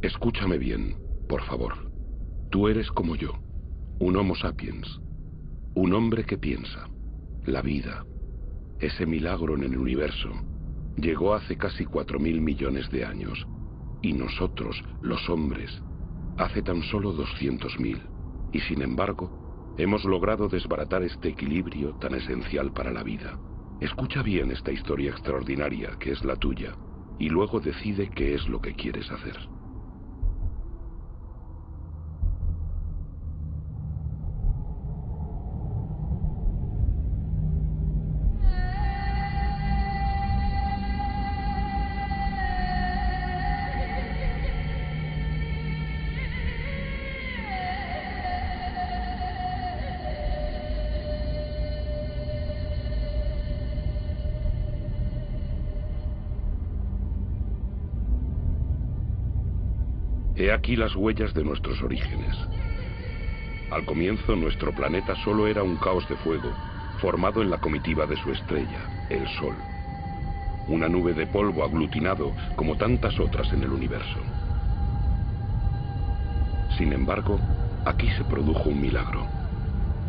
Escúchame bien, por favor. Tú eres como yo, un Homo sapiens, un hombre que piensa. La vida, ese milagro en el universo, llegó hace casi 4.000 millones de años, y nosotros, los hombres, hace tan solo 200.000, y sin embargo, hemos logrado desbaratar este equilibrio tan esencial para la vida. Escucha bien esta historia extraordinaria que es la tuya, y luego decide qué es lo que quieres hacer. He aquí las huellas de nuestros orígenes. Al comienzo, nuestro planeta solo era un caos de fuego, formado en la comitiva de su estrella, el Sol. Una nube de polvo aglutinado como tantas otras en el universo. Sin embargo, aquí se produjo un milagro: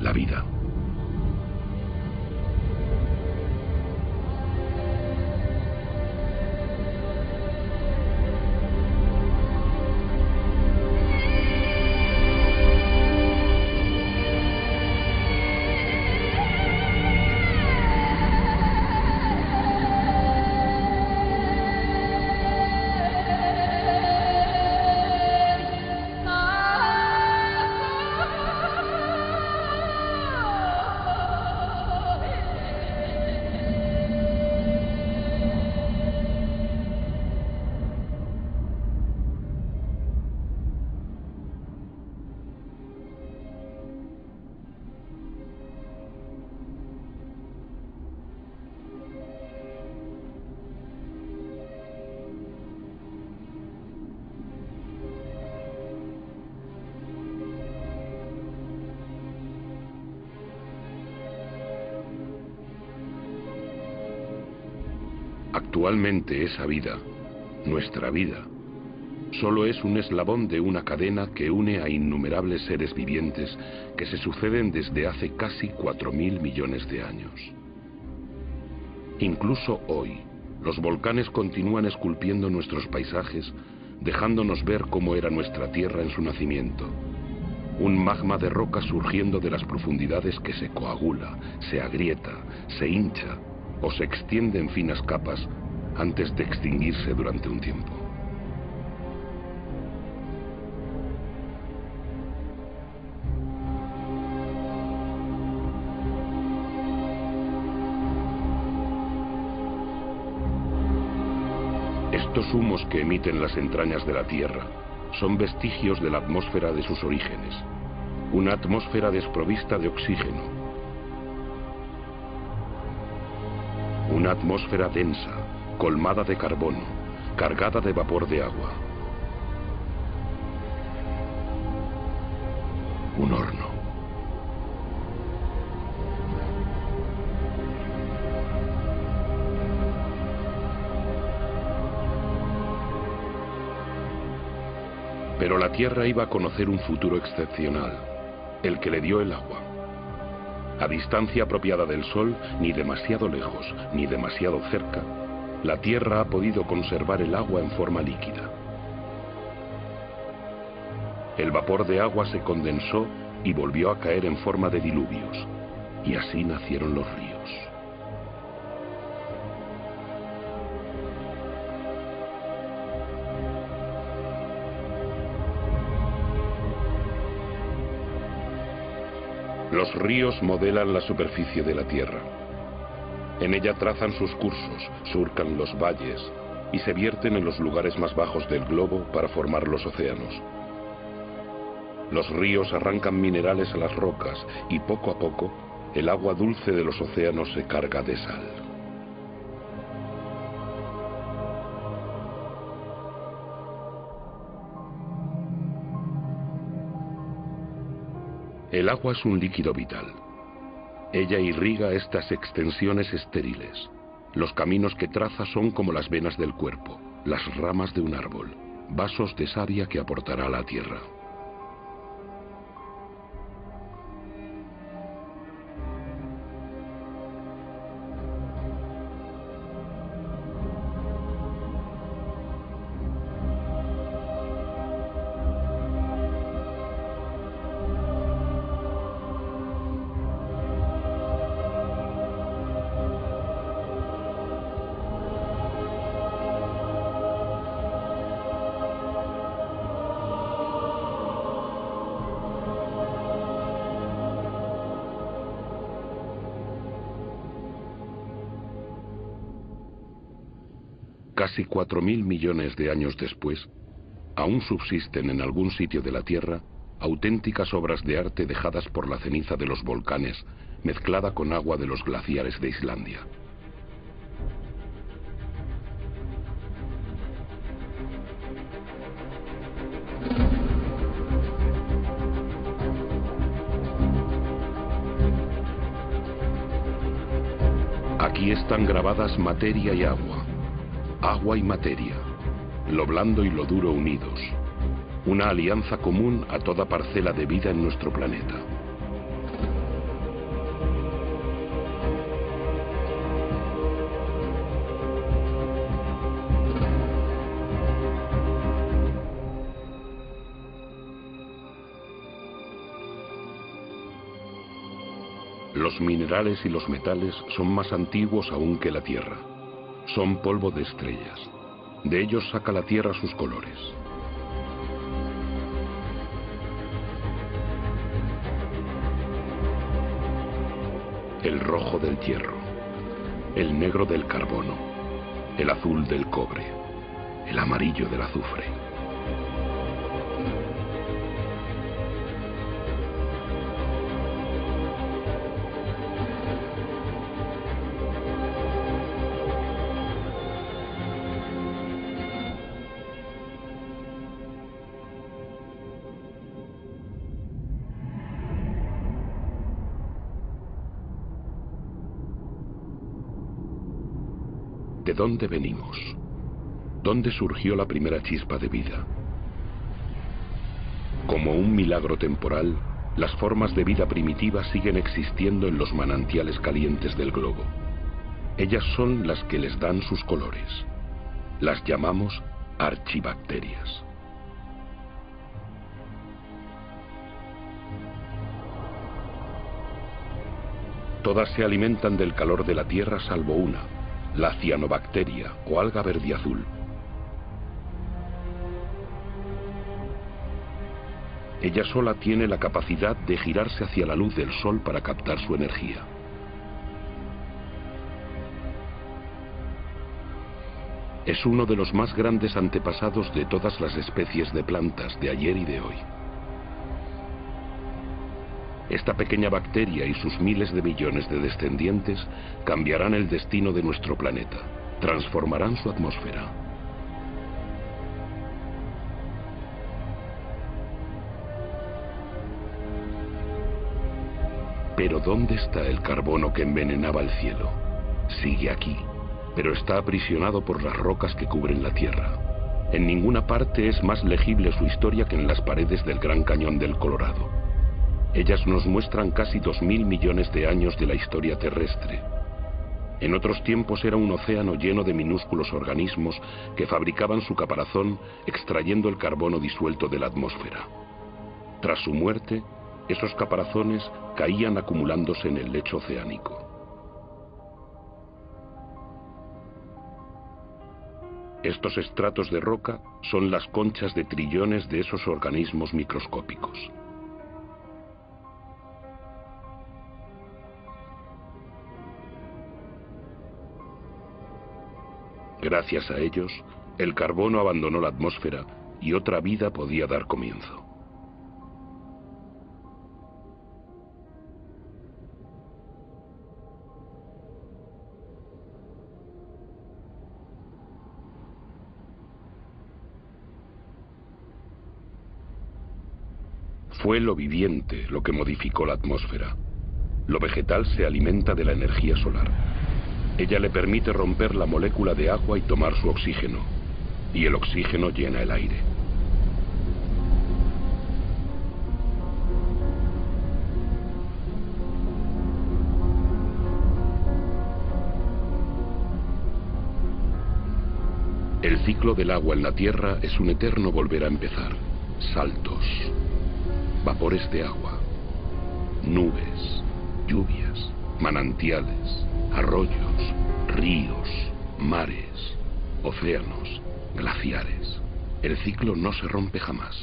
la vida. Actualmente esa vida, nuestra vida, solo es un eslabón de una cadena que une a innumerables seres vivientes que se suceden desde hace casi 4.000 millones de años. Incluso hoy, los volcanes continúan esculpiendo nuestros paisajes, dejándonos ver cómo era nuestra Tierra en su nacimiento. Un magma de roca surgiendo de las profundidades que se coagula, se agrieta, se hincha o se extiende en finas capas antes de extinguirse durante un tiempo. Estos humos que emiten las entrañas de la Tierra son vestigios de la atmósfera de sus orígenes, una atmósfera desprovista de oxígeno, una atmósfera densa, colmada de carbono, cargada de vapor de agua. Un horno. Pero la Tierra iba a conocer un futuro excepcional, el que le dio el agua. A distancia apropiada del Sol, ni demasiado lejos, ni demasiado cerca, la Tierra ha podido conservar el agua en forma líquida. El vapor de agua se condensó y volvió a caer en forma de diluvios, y así nacieron los ríos. Los ríos modelan la superficie de la Tierra. En ella trazan sus cursos, surcan los valles y se vierten en los lugares más bajos del globo para formar los océanos. Los ríos arrancan minerales a las rocas y poco a poco el agua dulce de los océanos se carga de sal. El agua es un líquido vital. Ella irriga estas extensiones estériles. Los caminos que traza son como las venas del cuerpo, las ramas de un árbol. vasos de savia que aportará la tierra. Casi 4.000 millones de años después, aún subsisten en algún sitio de la Tierra auténticas obras de arte dejadas por la ceniza de los volcanes, mezclada con agua de los glaciares de Islandia. Aquí están grabadas materia y agua. Agua y materia, lo blando y lo duro unidos, una alianza común a toda parcela de vida en nuestro planeta. Los minerales y los metales son más antiguos aún que la Tierra. Son polvo de estrellas. De ellos saca la Tierra sus colores. El rojo del hierro, el negro del carbono, el azul del cobre, el amarillo del azufre. ¿De dónde venimos? ¿Dónde surgió la primera chispa de vida? Como un milagro temporal, las formas de vida primitiva siguen existiendo en los manantiales calientes del globo. Ellas son las que les dan sus colores. Las llamamos archibacterias. Todas se alimentan del calor de la Tierra salvo una, la cianobacteria o alga verdiazul. Ella sola tiene la capacidad de girarse hacia la luz del sol para captar su energía. Es uno de los más grandes antepasados de todas las especies de plantas de ayer y de hoy. Esta pequeña bacteria y sus miles de millones de descendientes cambiarán el destino de nuestro planeta, transformarán su atmósfera. Pero ¿dónde está el carbono que envenenaba el cielo? Sigue aquí, pero está aprisionado por las rocas que cubren la Tierra. En ninguna parte es más legible su historia que en las paredes del Gran Cañón del Colorado. Ellas nos muestran casi 2.000 millones de años de la historia terrestre. En otros tiempos era un océano lleno de minúsculos organismos que fabricaban su caparazón extrayendo el carbono disuelto de la atmósfera. Tras su muerte, esos caparazones caían acumulándose en el lecho oceánico. Estos estratos de roca son las conchas de trillones de esos organismos microscópicos. Gracias a ellos, el carbono abandonó la atmósfera y otra vida podía dar comienzo. Fue lo viviente lo que modificó la atmósfera. Lo vegetal se alimenta de la energía solar. Ella le permite romper la molécula de agua y tomar su oxígeno. y el oxígeno llena el aire. El ciclo del agua en la Tierra es un eterno volver a empezar. Saltos, vapores de agua, nubes, lluvias, manantiales, arroyos, ríos, mares, océanos, glaciares. El ciclo no se rompe jamás.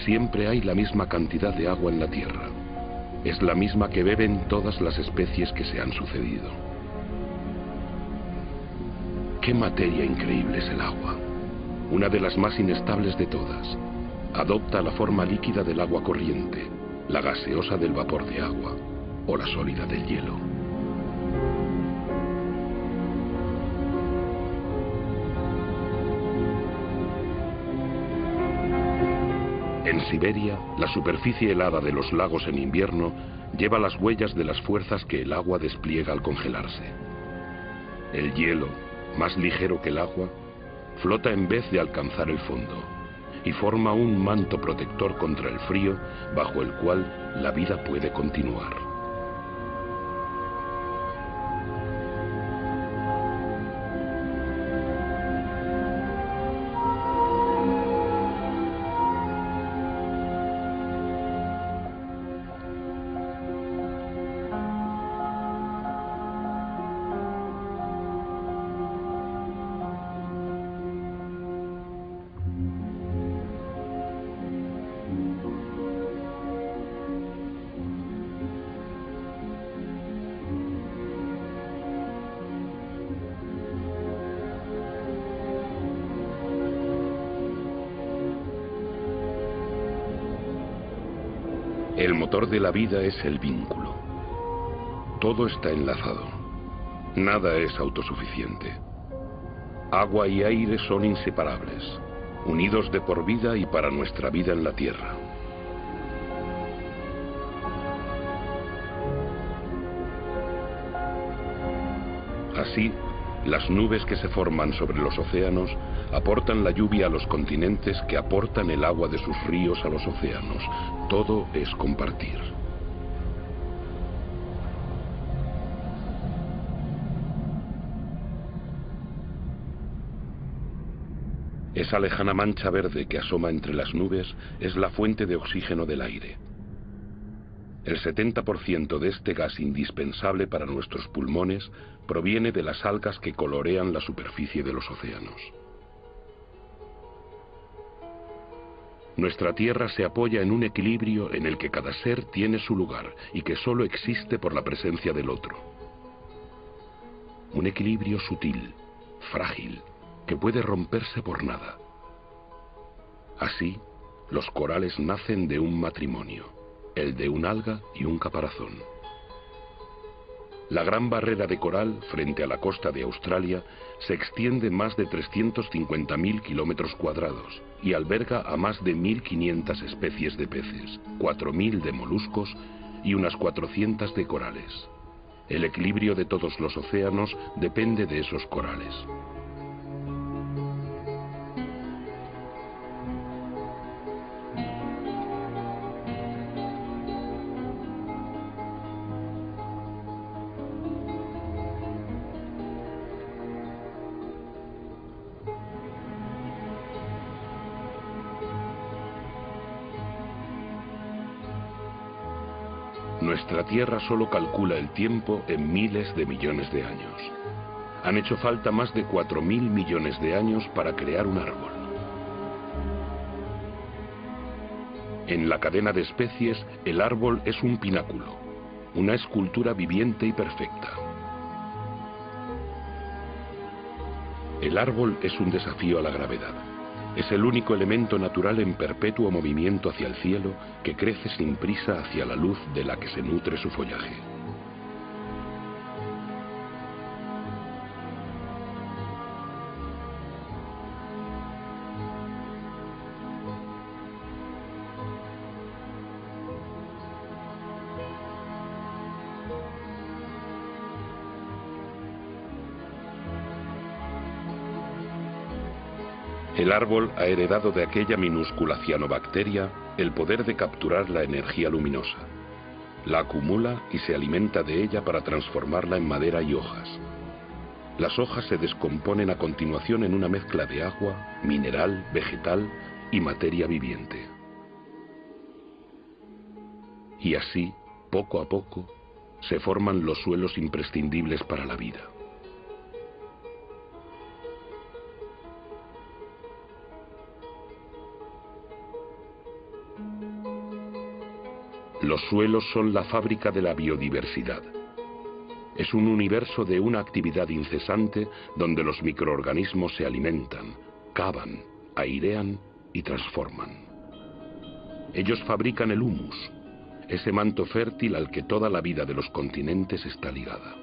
Siempre hay la misma cantidad de agua en la Tierra. Es la misma que beben todas las especies que se han sucedido. ¡Qué materia increíble es el agua! Una de las más inestables de todas. Adopta la forma líquida del agua corriente, la gaseosa del vapor de agua o la sólida del hielo. En Siberia, la superficie helada de los lagos en invierno lleva las huellas de las fuerzas que el agua despliega al congelarse. El hielo, más ligero que el agua, flota en vez de alcanzar el fondo y forma un manto protector contra el frío bajo el cual la vida puede continuar. El motor de la vida es el vínculo. Todo está enlazado. Nada es autosuficiente. Agua y aire son inseparables, unidos de por vida y para nuestra vida en la Tierra. Así, las nubes que se forman sobre los océanos aportan la lluvia a los continentes que aportan el agua de sus ríos a los océanos. Todo es compartir. Esa lejana mancha verde que asoma entre las nubes es la fuente de oxígeno del aire. El 70% de este gas indispensable para nuestros pulmones proviene de las algas que colorean la superficie de los océanos. Nuestra Tierra se apoya en un equilibrio en el que cada ser tiene su lugar y que solo existe por la presencia del otro. Un equilibrio sutil, frágil, que puede romperse por nada. Así, los corales nacen de un matrimonio, el de un alga y un caparazón. La gran barrera de coral, frente a la costa de Australia, se extiende más de 350.000 kilómetros cuadrados y alberga a más de 1.500 especies de peces, 4.000 de moluscos y unas 400 de corales. El equilibrio de todos los océanos depende de esos corales. Nuestra Tierra solo calcula el tiempo en miles de millones de años. Han hecho falta más de 4.000 millones de años para crear un árbol. En la cadena de especies, el árbol es un pináculo, una escultura viviente y perfecta. El árbol es un desafío a la gravedad. Es el único elemento natural en perpetuo movimiento hacia el cielo que crece sin prisa hacia la luz de la que se nutre su follaje. El árbol ha heredado de aquella minúscula cianobacteria el poder de capturar la energía luminosa. La acumula y se alimenta de ella para transformarla en madera y hojas. Las hojas se descomponen a continuación en una mezcla de agua, mineral, vegetal y materia viviente. Y así, poco a poco, se forman los suelos imprescindibles para la vida. Los suelos son la fábrica de la biodiversidad. Es un universo de una actividad incesante donde los microorganismos se alimentan, cavan, airean y transforman. Ellos fabrican el humus, ese manto fértil al que toda la vida de los continentes está ligada.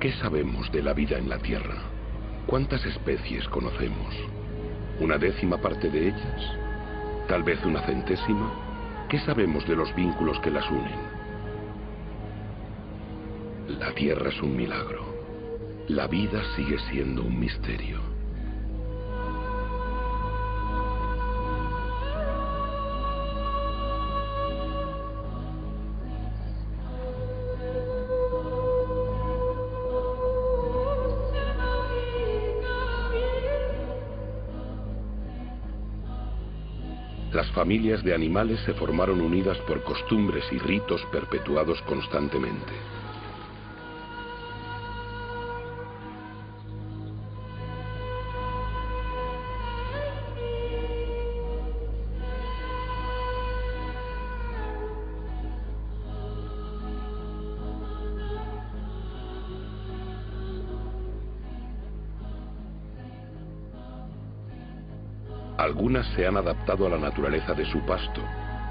¿Qué sabemos de la vida en la Tierra? ¿Cuántas especies conocemos? ¿Una décima parte de ellas? ¿Tal vez una centésima? ¿Qué sabemos de los vínculos que las unen? La Tierra es un milagro. La vida sigue siendo un misterio. Las familias de animales se formaron unidas por costumbres y ritos perpetuados constantemente. Algunas se han adaptado a la naturaleza de su pasto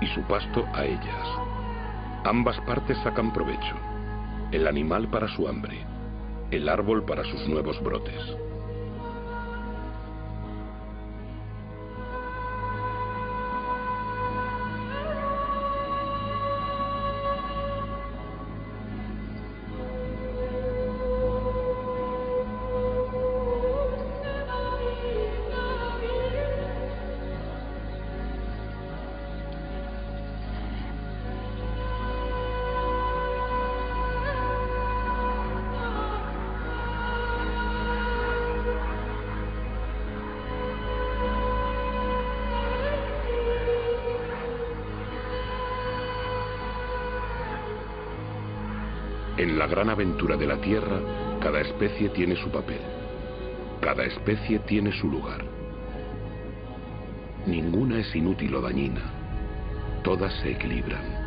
y su pasto a ellas. Ambas partes sacan provecho. El animal para su hambre, el árbol para sus nuevos brotes. En la gran aventura de la Tierra, cada especie tiene su papel. Cada especie tiene su lugar. Ninguna es inútil o dañina. Todas se equilibran.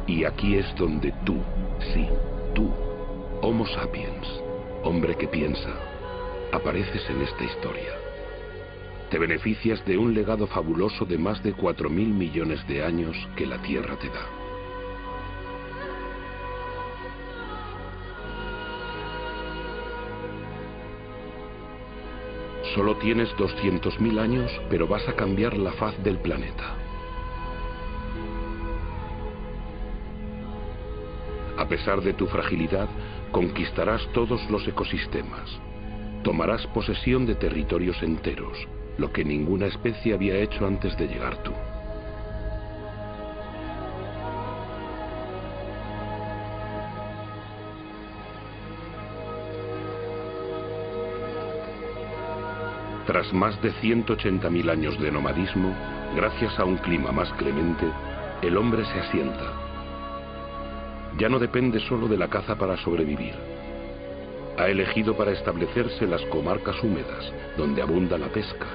Y aquí es donde tú, sí, tú, Homo sapiens, hombre que piensa, apareces en esta historia. Te beneficias de un legado fabuloso de más de 4.000 millones de años que la Tierra te da. Solo tienes 200.000 años, pero vas a cambiar la faz del planeta. A pesar de tu fragilidad, conquistarás todos los ecosistemas. Tomarás posesión de territorios enteros, lo que ninguna especie había hecho antes de llegar tú. Tras más de 180.000 años de nomadismo, gracias a un clima más clemente, el hombre se asienta. Ya no depende solo de la caza para sobrevivir. Ha elegido para establecerse las comarcas húmedas, donde abunda la pesca.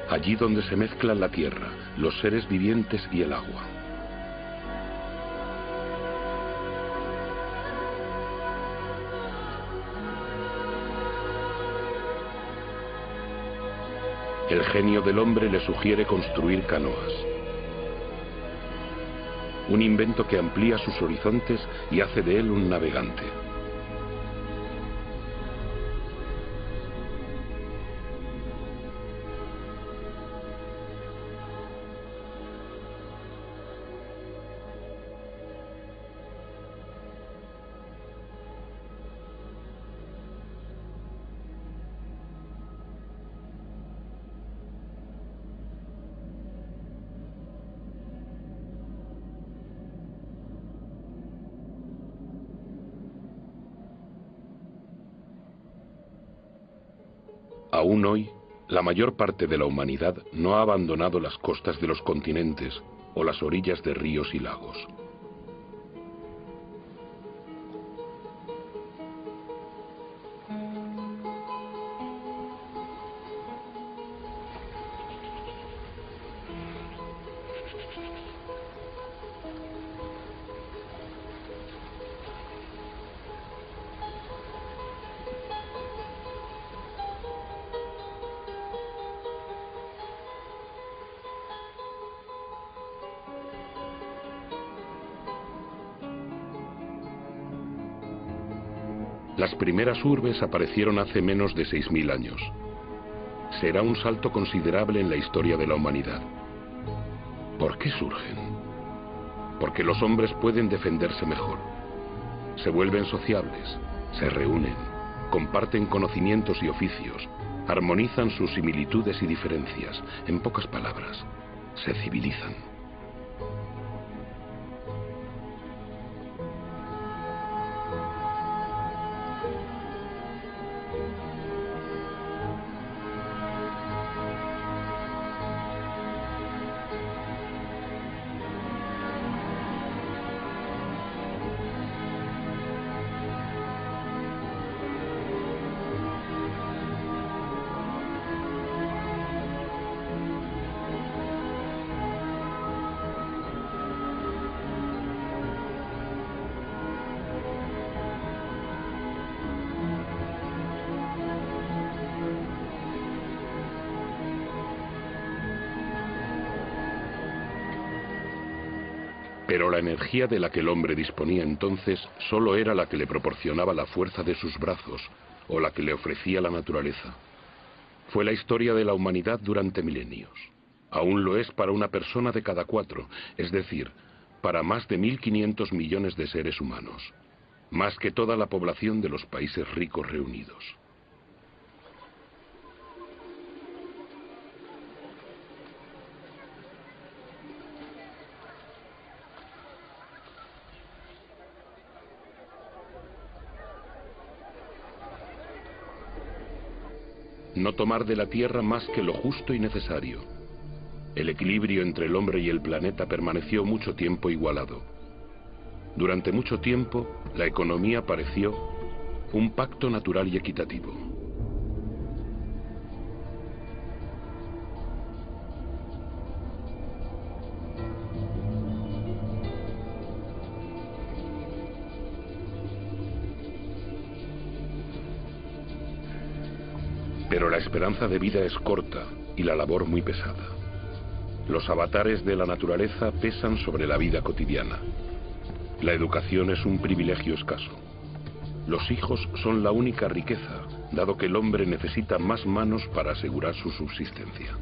Allí donde se mezclan la tierra, los seres vivientes y el agua. El genio del hombre le sugiere construir canoas. Un invento que amplía sus horizontes y hace de él un navegante. Aún hoy, la mayor parte de la humanidad no ha abandonado las costas de los continentes o las orillas de ríos y lagos. Las primeras urbes aparecieron hace menos de 6000 años. Será un salto considerable en la historia de la humanidad. ¿Por qué surgen? Porque los hombres pueden defenderse mejor. Se vuelven sociables, se reúnen, comparten conocimientos y oficios, armonizan sus similitudes y diferencias. En pocas palabras, se civilizan. Pero la energía de la que el hombre disponía entonces solo era la que le proporcionaba la fuerza de sus brazos o la que le ofrecía la naturaleza. Fue la historia de la humanidad durante milenios. Aún lo es para una persona de cada 4, es decir, para más de 1500 millones de seres humanos, más que toda la población de los países ricos reunidos. No tomar de la tierra más que lo justo y necesario. El equilibrio entre el hombre y el planeta permaneció mucho tiempo igualado. Durante mucho tiempo, la economía pareció un pacto natural y equitativo. Pero la esperanza de vida es corta y la labor muy pesada. Los avatares de la naturaleza pesan sobre la vida cotidiana. La educación es un privilegio escaso. Los hijos son la única riqueza, dado que el hombre necesita más manos para asegurar su subsistencia.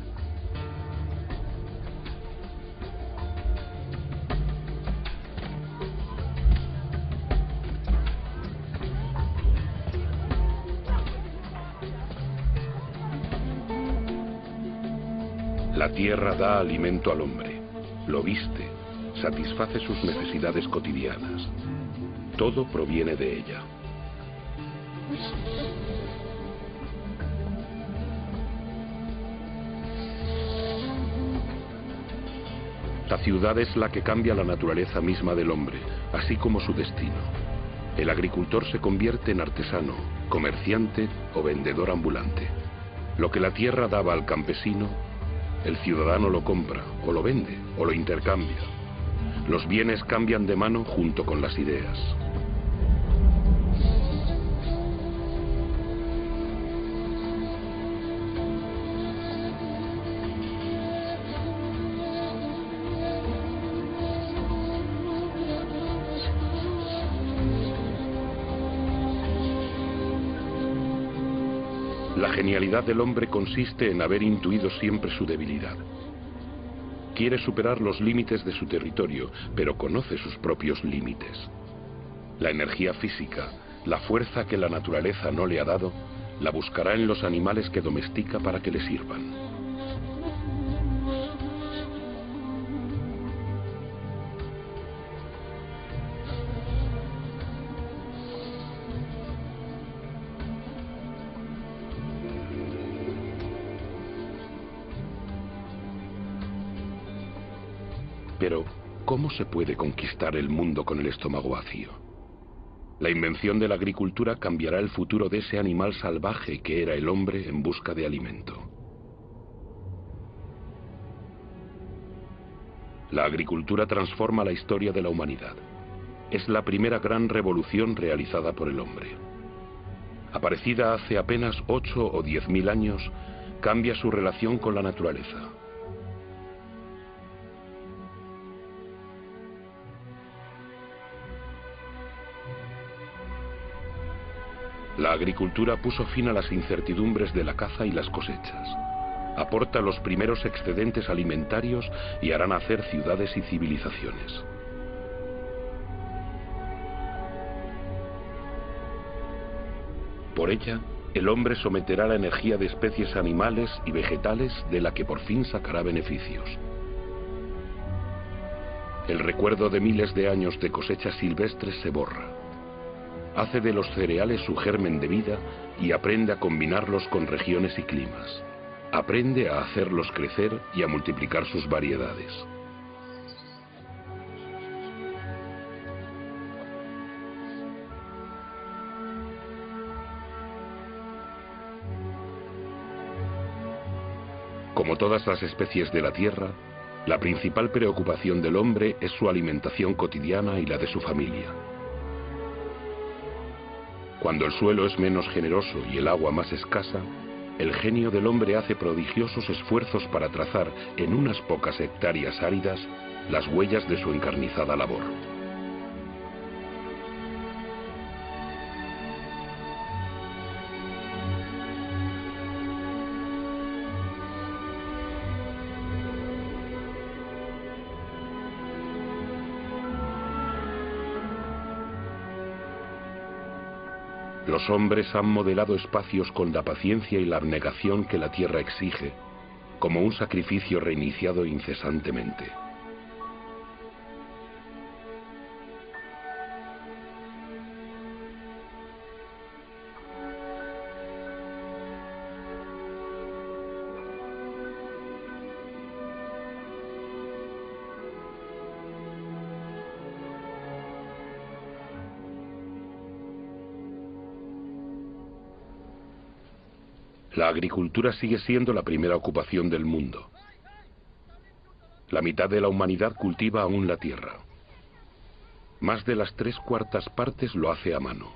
La tierra da alimento al hombre, lo viste, satisface sus necesidades cotidianas. Todo proviene de ella. La ciudad es la que cambia la naturaleza misma del hombre, así como su destino. El agricultor se convierte en artesano, comerciante o vendedor ambulante. Lo que la tierra daba al campesino, el ciudadano lo compra, o lo vende, o lo intercambia. Los bienes cambian de mano junto con las ideas. La genialidad del hombre consiste en haber intuido siempre su debilidad. Quiere superar los límites de su territorio, pero conoce sus propios límites. La energía física, la fuerza que la naturaleza no le ha dado, la buscará en los animales que domestica para que le sirvan. Pero, ¿cómo se puede conquistar el mundo con el estómago vacío? La invención de la agricultura cambiará el futuro de ese animal salvaje que era el hombre en busca de alimento. La agricultura transforma la historia de la humanidad. Es la primera gran revolución realizada por el hombre. Aparecida hace apenas 8 o 10.000 años, cambia su relación con la naturaleza. La agricultura puso fin a las incertidumbres de la caza y las cosechas. Aporta los primeros excedentes alimentarios y hará nacer ciudades y civilizaciones. Por ella, el hombre someterá la energía de especies animales y vegetales de la que por fin sacará beneficios. El recuerdo de miles de años de cosechas silvestres se borra. Hace de los cereales su germen de vida y aprende a combinarlos con regiones y climas. Aprende a hacerlos crecer y a multiplicar sus variedades. Como todas las especies de la Tierra, la principal preocupación del hombre es su alimentación cotidiana y la de su familia. Cuando el suelo es menos generoso y el agua más escasa, el genio del hombre hace prodigiosos esfuerzos para trazar en unas pocas hectáreas áridas las huellas de su encarnizada labor. Los hombres han modelado espacios con la paciencia y la abnegación que la tierra exige, como un sacrificio reiniciado incesantemente. La agricultura sigue siendo la primera ocupación del mundo. La mitad de la humanidad cultiva aún la tierra. Más de las 3/4 partes lo hace a mano.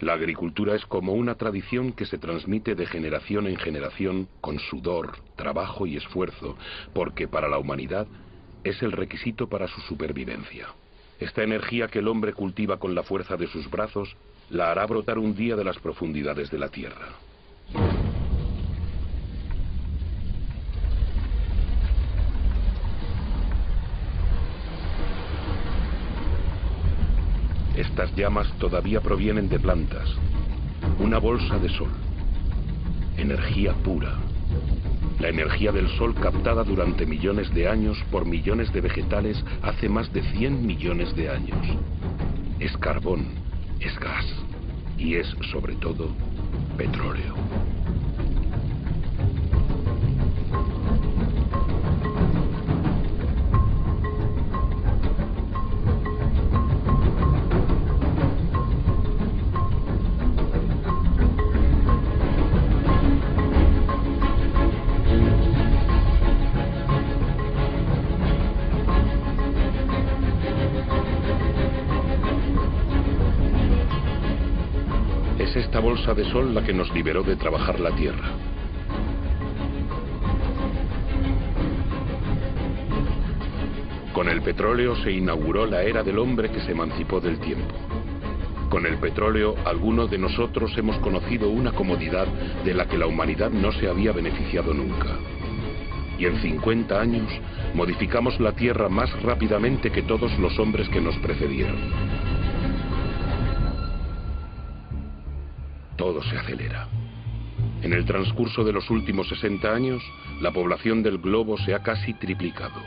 La agricultura es como una tradición que se transmite de generación en generación con sudor, trabajo y esfuerzo, porque para la humanidad es el requisito para su supervivencia. Esta energía que el hombre cultiva con la fuerza de sus brazos la hará brotar un día de las profundidades de la tierra. Estas llamas todavía provienen de plantas. Una bolsa de sol. Energía pura. La energía del sol captada durante millones de años por millones de vegetales hace más de 100 millones de años. Es carbón, es gas y es, sobre todo, petróleo. Esta bolsa de sol la que nos liberó de trabajar la tierra. Con el petróleo se inauguró la era del hombre que se emancipó del tiempo. Con el petróleo, algunos de nosotros hemos conocido una comodidad de la que la humanidad no se había beneficiado nunca. Y en 50 años modificamos la Tierra más rápidamente que todos los hombres que nos precedieron. Todo se acelera. En el transcurso de los últimos 60 años, la población del globo se ha casi triplicado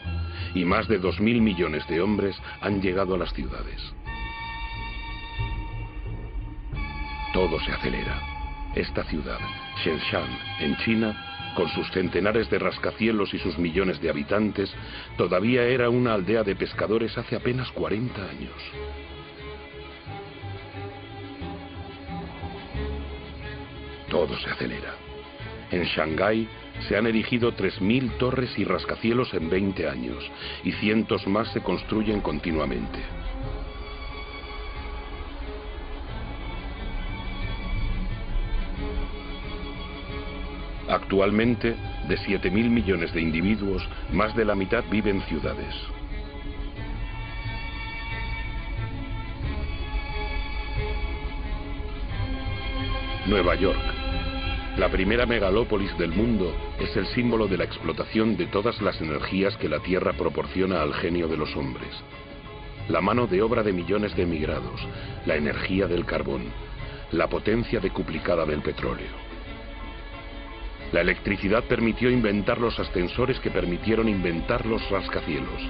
y más de 2.000 millones de hombres han llegado a las ciudades. Todo se acelera. Esta ciudad, Shenzhen, en China, con sus centenares de rascacielos y sus millones de habitantes, todavía era una aldea de pescadores hace apenas 40 años. Todo se acelera. En Shanghái se han erigido 3.000 torres y rascacielos en 20 años, y cientos más se construyen continuamente. Actualmente, de 7.000 millones de individuos, más de la mitad vive en ciudades. Nueva York, la primera megalópolis del mundo, es el símbolo de la explotación de todas las energías que la Tierra proporciona al genio de los hombres. La mano de obra de millones de emigrados, la energía del carbón, la potencia decuplicada del petróleo. La electricidad permitió inventar los ascensores que permitieron inventar los rascacielos.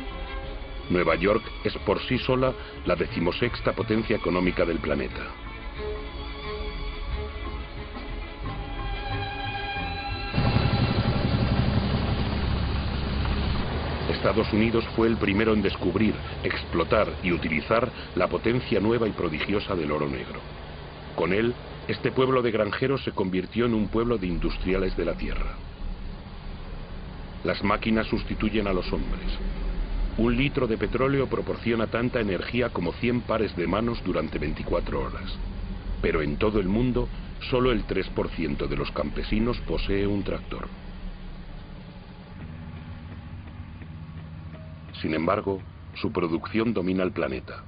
Nueva York es por sí sola la 16ª potencia económica del planeta. Estados Unidos fue el primero en descubrir, explotar y utilizar la potencia nueva y prodigiosa del oro negro. Con él, este pueblo de granjeros se convirtió en un pueblo de industriales de la tierra. Las máquinas sustituyen a los hombres. 1 litro de petróleo proporciona tanta energía como 100 pares de manos durante 24 horas. Pero en todo el mundo, solo el 3% de los campesinos posee un tractor. Sin embargo, su producción domina el planeta.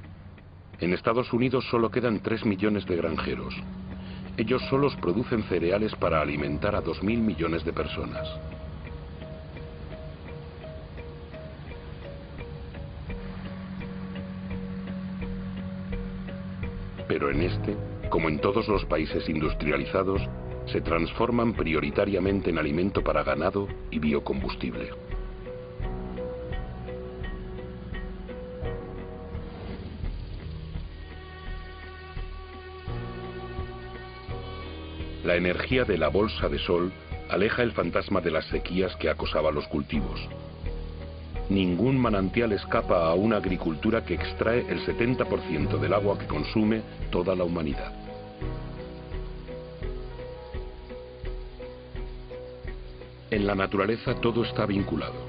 En Estados Unidos solo quedan 3 millones de granjeros. Ellos solos producen cereales para alimentar a 2.000 millones de personas. Pero en este, como en todos los países industrializados, se transforman prioritariamente en alimento para ganado y biocombustible. La energía de la bolsa de sol aleja el fantasma de las sequías que acosaba los cultivos. Ningún manantial escapa a una agricultura que extrae el 70% del agua que consume toda la humanidad. En la naturaleza todo está vinculado.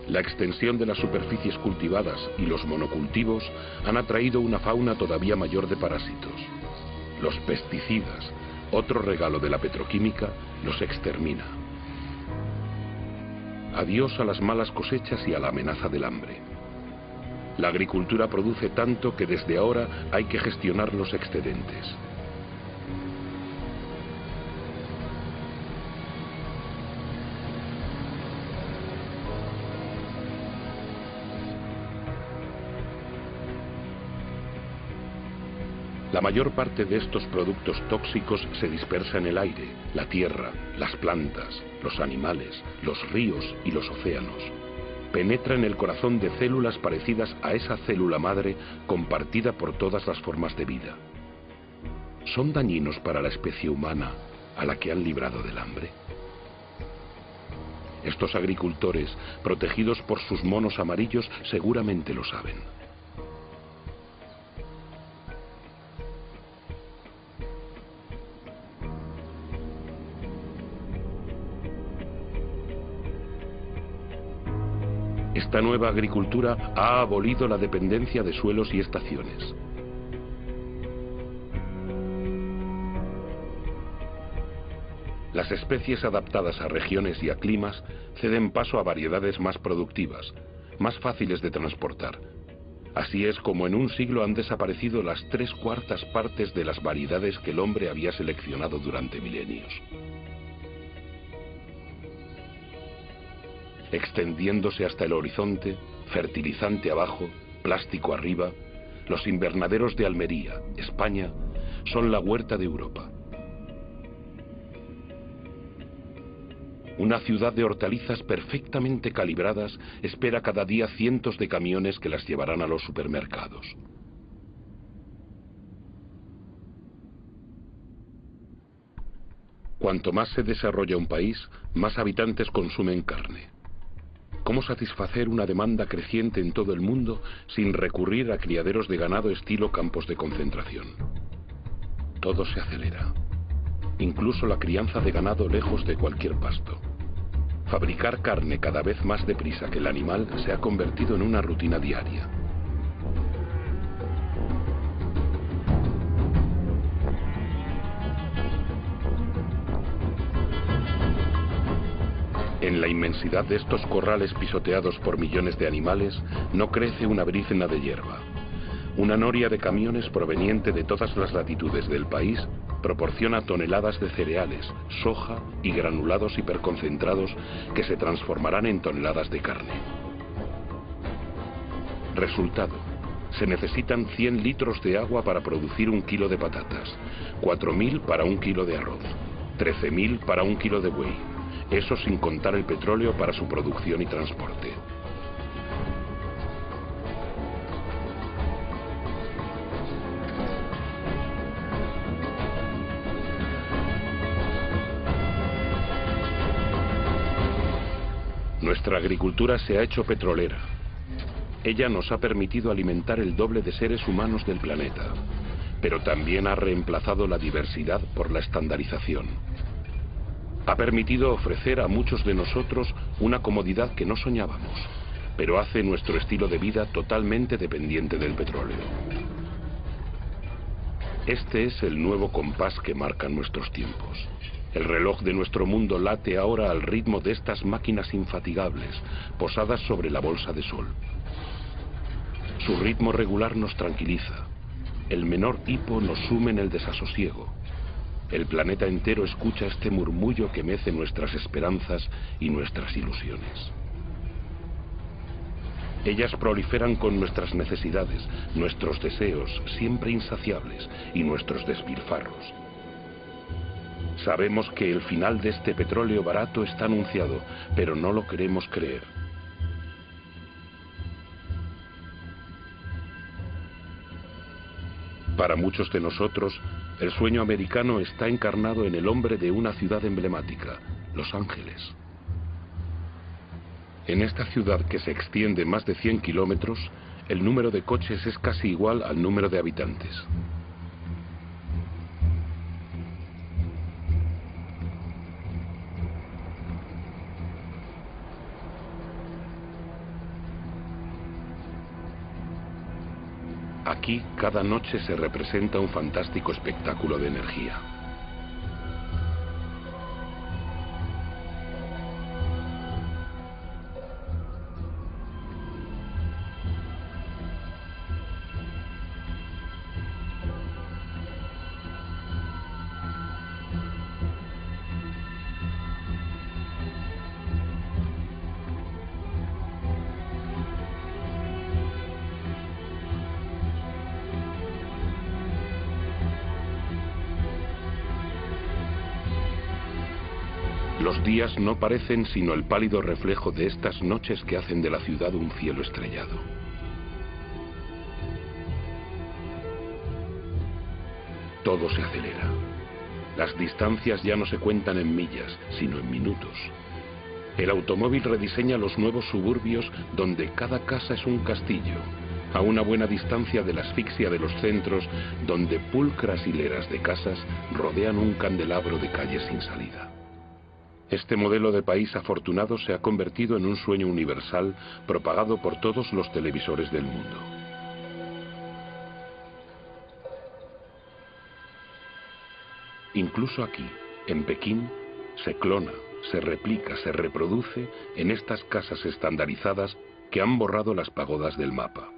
La extensión de las superficies cultivadas y los monocultivos han atraído una fauna todavía mayor de parásitos. Los pesticidas, otro regalo de la petroquímica, los extermina. Adiós a las malas cosechas y a la amenaza del hambre. La agricultura produce tanto que desde ahora hay que gestionar los excedentes. La mayor parte de estos productos tóxicos se dispersa en el aire, la tierra, las plantas, los animales, los ríos y los océanos. Penetra en el corazón de células parecidas a esa célula madre compartida por todas las formas de vida. ¿Son dañinos para la especie humana a la que han librado del hambre? Estos agricultores, protegidos por sus monos amarillos, seguramente lo saben. Esta nueva agricultura ha abolido la dependencia de suelos y estaciones. Las especies adaptadas a regiones y a climas ceden paso a variedades más productivas, más fáciles de transportar. Así es como en un siglo han desaparecido las 3/4 partes de las variedades que el hombre había seleccionado durante milenios. Extendiéndose hasta el horizonte, fertilizante abajo, plástico arriba, los invernaderos de Almería, España, son la huerta de Europa. Una ciudad de hortalizas perfectamente calibradas espera cada día cientos de camiones que las llevarán a los supermercados. Cuanto más se desarrolla un país, más habitantes consumen carne. ¿Cómo satisfacer una demanda creciente en todo el mundo sin recurrir a criaderos de ganado estilo campos de concentración? Todo se acelera. Incluso la crianza de ganado lejos de cualquier pasto. Fabricar carne cada vez más deprisa que el animal se ha convertido en una rutina diaria. En la inmensidad de estos corrales pisoteados por millones de animales no crece una brizna de hierba. Una noria de camiones proveniente de todas las latitudes del país proporciona toneladas de cereales, soja y granulados hiperconcentrados que se transformarán en toneladas de carne. Resultado: se necesitan 100 litros de agua para producir 1 kilo de patatas, 4.000 para 1 kilo de arroz, 13.000 para 1 kilo de buey. Eso sin contar el petróleo para su producción y transporte. Nuestra agricultura se ha hecho petrolera. Ella nos ha permitido alimentar el doble de seres humanos del planeta, pero también ha reemplazado la diversidad por la estandarización. Ha permitido ofrecer a muchos de nosotros una comodidad que no soñábamos, pero hace nuestro estilo de vida totalmente dependiente del petróleo. Este es el nuevo compás que marca nuestros tiempos. El reloj de nuestro mundo late ahora al ritmo de estas máquinas infatigables, posadas sobre la bolsa de sol. Su ritmo regular nos tranquiliza. El menor hipo nos sume en el desasosiego. El planeta entero escucha este murmullo que mece nuestras esperanzas y nuestras ilusiones. Ellas proliferan con nuestras necesidades, nuestros deseos siempre insaciables y nuestros despilfarros. Sabemos que el final de este petróleo barato está anunciado, pero no lo queremos creer. Para muchos de nosotros, el sueño americano está encarnado en el hombre de una ciudad emblemática, Los Ángeles. En esta ciudad que se extiende más de 100 kilómetros, el número de coches es casi igual al número de habitantes. Aquí, cada noche se representa un fantástico espectáculo de energía. Los días no parecen sino el pálido reflejo de estas noches que hacen de la ciudad un cielo estrellado. Todo se acelera. Las distancias ya no se cuentan en millas, sino en minutos. El automóvil rediseña los nuevos suburbios donde cada casa es un castillo, a una buena distancia de la asfixia de los centros donde pulcras hileras de casas rodean un candelabro de calles sin salida. Este modelo de país afortunado se ha convertido en un sueño universal propagado por todos los televisores del mundo. Incluso aquí, en Pekín, se clona, se replica, se reproduce en estas casas estandarizadas que han borrado las pagodas del mapa.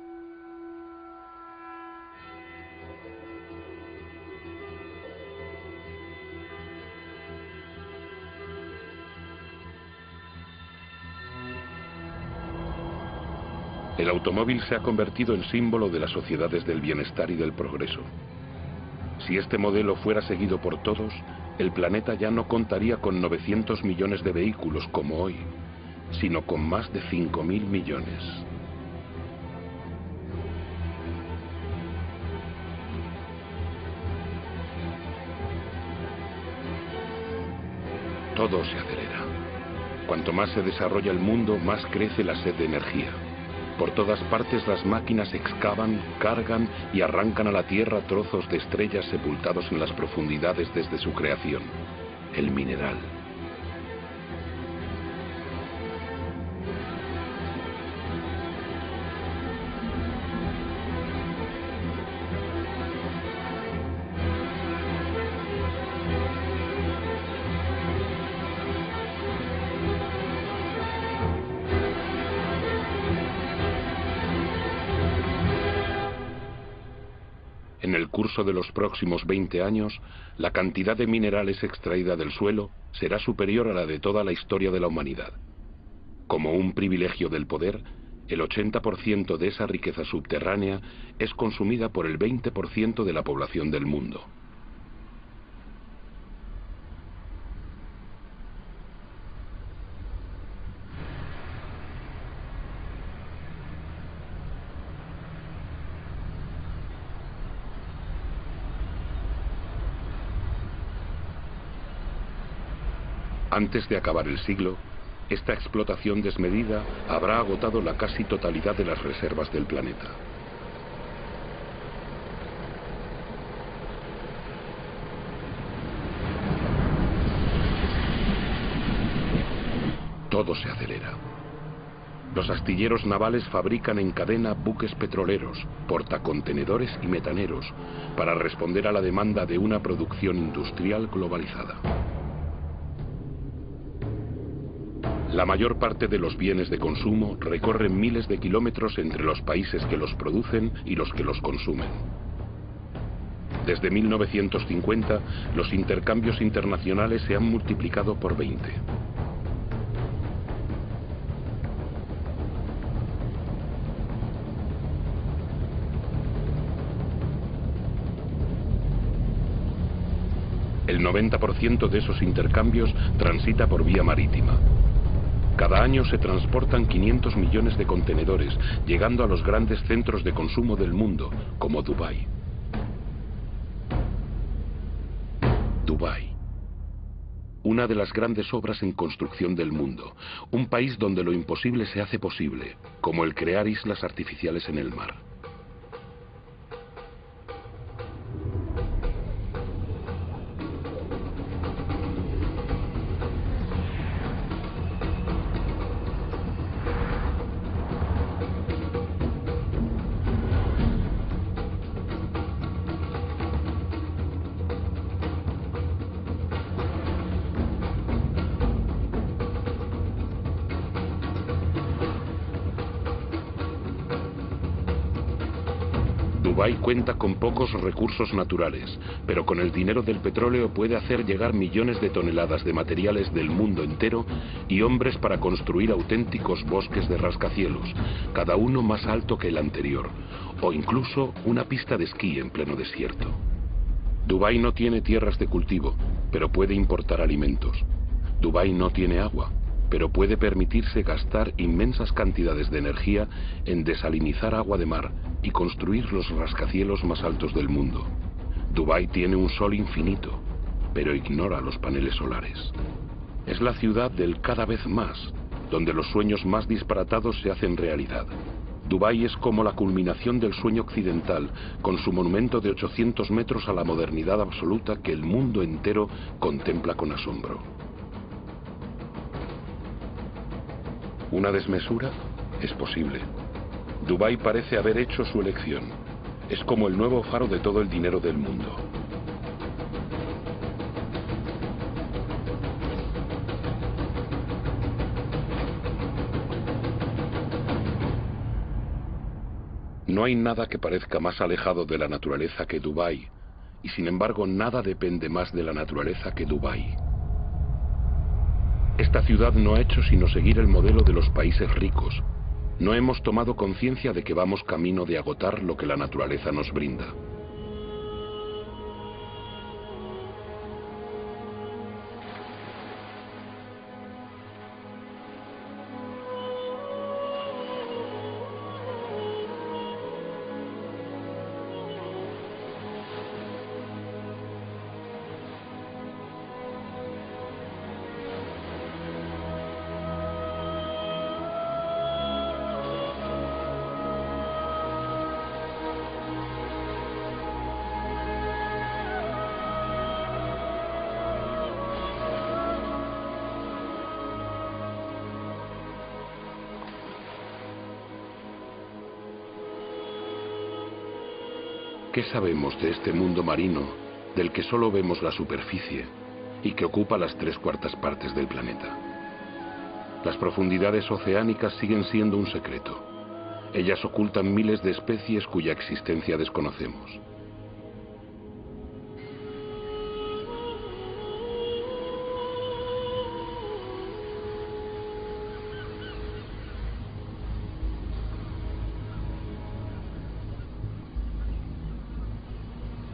El automóvil se ha convertido en símbolo de las sociedades del bienestar y del progreso. Si este modelo fuera seguido por todos, el planeta ya no contaría con 900 millones de vehículos como hoy, sino con más de 5.000 millones. Todo se acelera. Cuanto más se desarrolla el mundo, más crece la sed de energía. Por todas partes las máquinas excavan, cargan y arrancan a la Tierra trozos de estrellas sepultados en las profundidades desde su creación. El mineral. En el curso de los próximos 20 años, la cantidad de minerales extraída del suelo será superior a la de toda la historia de la humanidad. Como un privilegio del poder, el 80% de esa riqueza subterránea es consumida por el 20% de la población del mundo. Antes de acabar el siglo, esta explotación desmedida habrá agotado la casi totalidad de las reservas del planeta. Todo se acelera. Los astilleros navales fabrican en cadena buques petroleros, portacontenedores y metaneros para responder a la demanda de una producción industrial globalizada. La mayor parte de los bienes de consumo recorren miles de kilómetros entre los países que los producen y los que los consumen. Desde 1950, los intercambios internacionales se han multiplicado por 20. El 90% de esos intercambios transita por vía marítima. Cada año se transportan 500 millones de contenedores, llegando a los grandes centros de consumo del mundo, como Dubái. Dubái. Una de las grandes obras en construcción del mundo. Un país donde lo imposible se hace posible, como el crear islas artificiales en el mar. Dubái cuenta con pocos recursos naturales, pero con el dinero del petróleo puede hacer llegar millones de toneladas de materiales del mundo entero y hombres para construir auténticos bosques de rascacielos, cada uno más alto que el anterior, o incluso una pista de esquí en pleno desierto. Dubái no tiene tierras de cultivo, pero puede importar alimentos. Dubái no tiene agua, pero puede permitirse gastar inmensas cantidades de energía en desalinizar agua de mar y construir los rascacielos más altos del mundo. Dubái tiene un sol infinito, pero ignora los paneles solares. Es la ciudad del cada vez más, donde los sueños más disparatados se hacen realidad. Dubái es como la culminación del sueño occidental, con su monumento de 800 metros a la modernidad absoluta que el mundo entero contempla con asombro. ¿Una desmesura? Es posible. Dubái parece haber hecho su elección. Es como el nuevo faro de todo el dinero del mundo. No hay nada que parezca más alejado de la naturaleza que Dubái, y sin embargo nada depende más de la naturaleza que Dubái. Esta ciudad no ha hecho sino seguir el modelo de los países ricos, no hemos tomado conciencia de que vamos camino de agotar lo que la naturaleza nos brinda. ¿Qué sabemos de este mundo marino del que solo vemos la superficie y que ocupa las 3/4 partes del planeta? Las profundidades oceánicas siguen siendo un secreto. Ellas ocultan miles de especies cuya existencia desconocemos.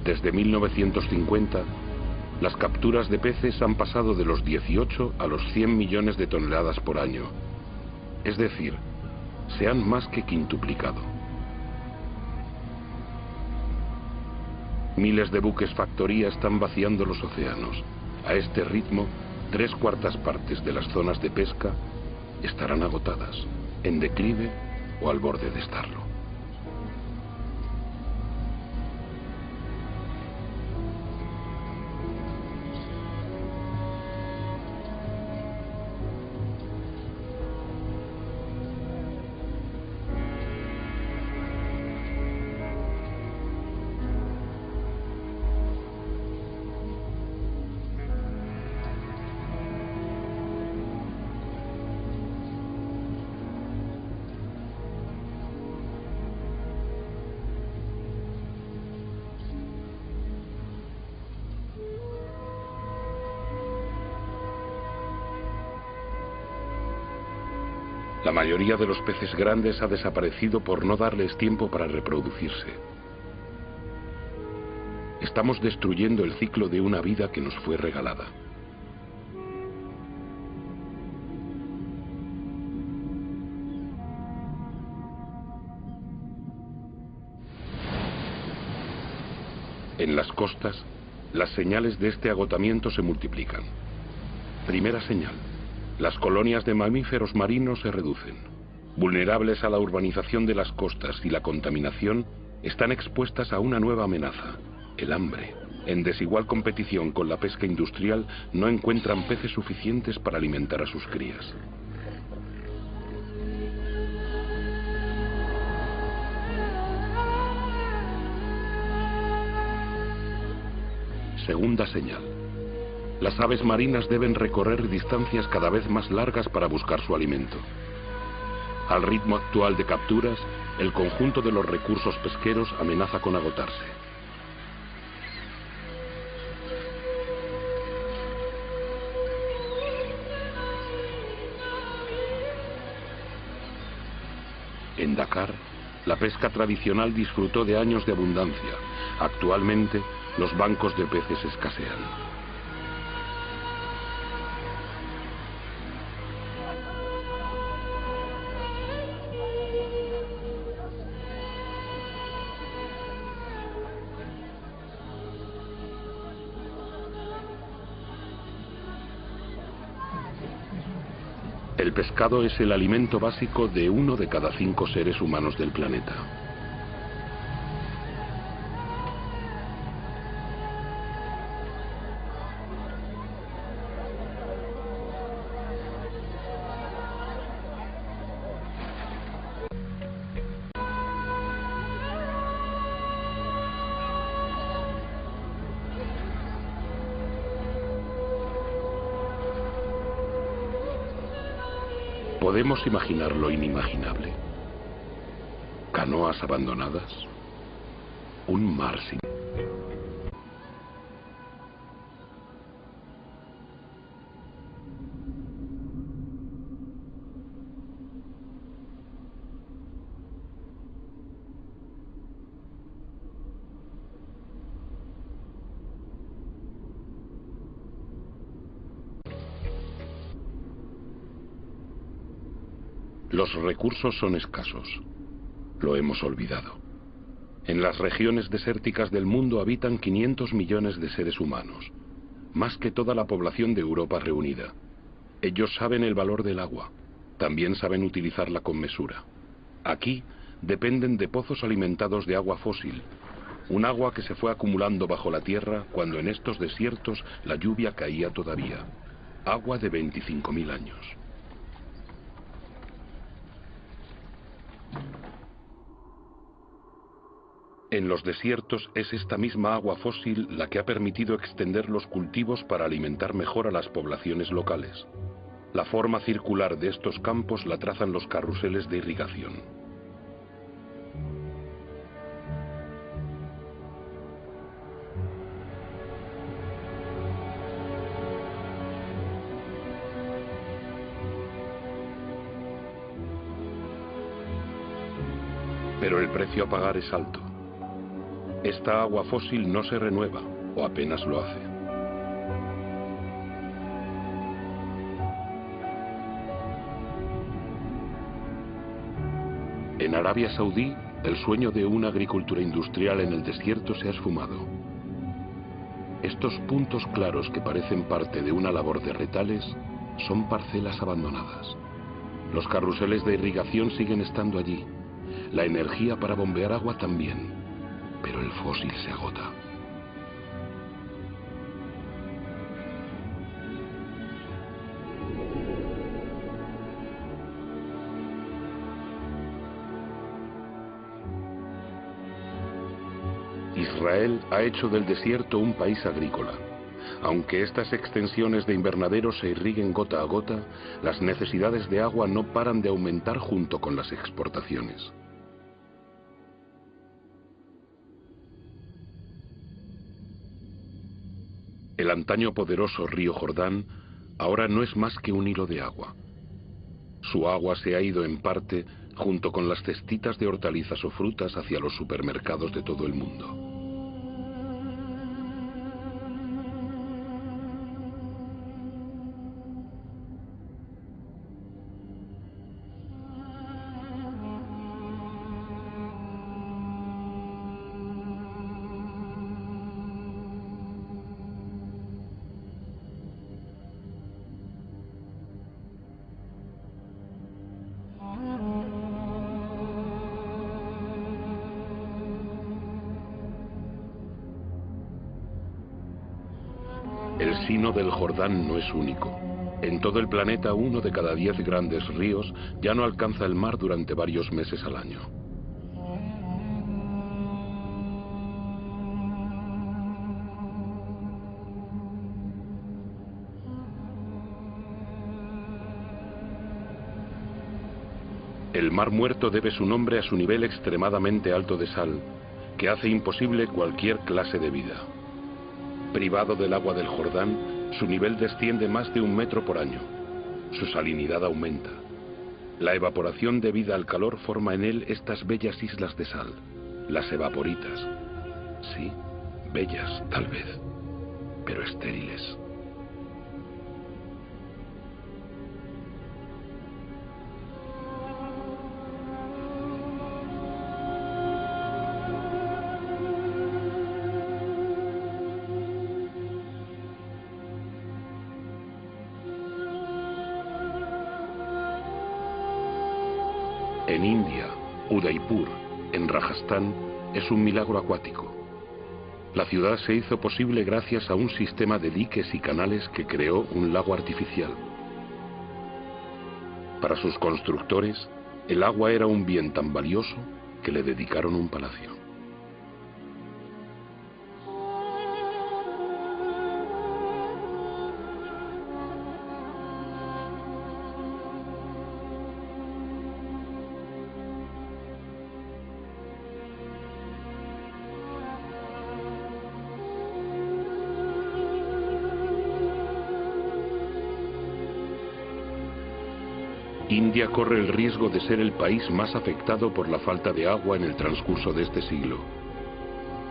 Desde 1950, las capturas de peces han pasado de los 18 a los 100 millones de toneladas por año. Es decir, se han más que quintuplicado. Miles de buques factoría están vaciando los océanos. A este ritmo, 3/4 partes de las zonas de pesca estarán agotadas, en declive o al borde de estarlo. La mayoría de los peces grandes ha desaparecido por no darles tiempo para reproducirse. Estamos destruyendo el ciclo de una vida que nos fue regalada. En las costas, las señales de este agotamiento se multiplican. Primera señal. Las colonias de mamíferos marinos se reducen. Vulnerables a la urbanización de las costas y la contaminación, están expuestas a una nueva amenaza, el hambre. En desigual competición con la pesca industrial, no encuentran peces suficientes para alimentar a sus crías. Segunda señal. Las aves marinas deben recorrer distancias cada vez más largas para buscar su alimento. Al ritmo actual de capturas, el conjunto de los recursos pesqueros amenaza con agotarse. En Dakar, la pesca tradicional disfrutó de años de abundancia. Actualmente, los bancos de peces escasean. El pescado es el alimento básico de 1 de cada 5 seres humanos del planeta. ¿Podemos imaginar lo inimaginable? ¿Canoas abandonadas? ¿Un mar sin...? Los recursos son escasos. Lo hemos olvidado. En las regiones desérticas del mundo habitan 500 millones de seres humanos, más que toda la población de Europa reunida. Ellos saben el valor del agua, también saben utilizarla con mesura. Aquí dependen de pozos alimentados de agua fósil, un agua que se fue acumulando bajo la tierra cuando en estos desiertos la lluvia caía todavía. Agua de 25.000 años. En los desiertos es esta misma agua fósil la que ha permitido extender los cultivos para alimentar mejor a las poblaciones locales. La forma circular de estos campos la trazan los carruseles de irrigación. Pero el precio a pagar es alto. Esta agua fósil no se renueva, o apenas lo hace. En Arabia Saudí, el sueño de una agricultura industrial en el desierto se ha esfumado. Estos puntos claros que parecen parte de una labor de retales son parcelas abandonadas. Los carruseles de irrigación siguen estando allí. La energía para bombear agua también, pero el fósil se agota. Israel ha hecho del desierto un país agrícola. Aunque estas extensiones de invernaderos se irriguen gota a gota, las necesidades de agua no paran de aumentar junto con las exportaciones. El antaño poderoso río Jordán ahora no es más que un hilo de agua. Su agua se ha ido en parte junto con las cestitas de hortalizas o frutas hacia los supermercados de todo el mundo. El Sino del Jordán no es único. En todo el planeta, 1 de cada 10 grandes ríos ya no alcanza el mar durante varios meses al año. El Mar Muerto debe su nombre a su nivel extremadamente alto de sal, que hace imposible cualquier clase de vida. Privado del agua del Jordán, su nivel desciende más de 1 metro por año. Su salinidad aumenta. La evaporación debida al calor forma en él estas bellas islas de sal, las evaporitas. Sí, bellas, tal vez, pero estériles. En India, Udaipur, en Rajastán, es un milagro acuático. La ciudad se hizo posible gracias a un sistema de diques y canales que creó un lago artificial. Para sus constructores, el agua era un bien tan valioso que le dedicaron un palacio. India corre el riesgo de ser el país más afectado por la falta de agua en el transcurso de este siglo.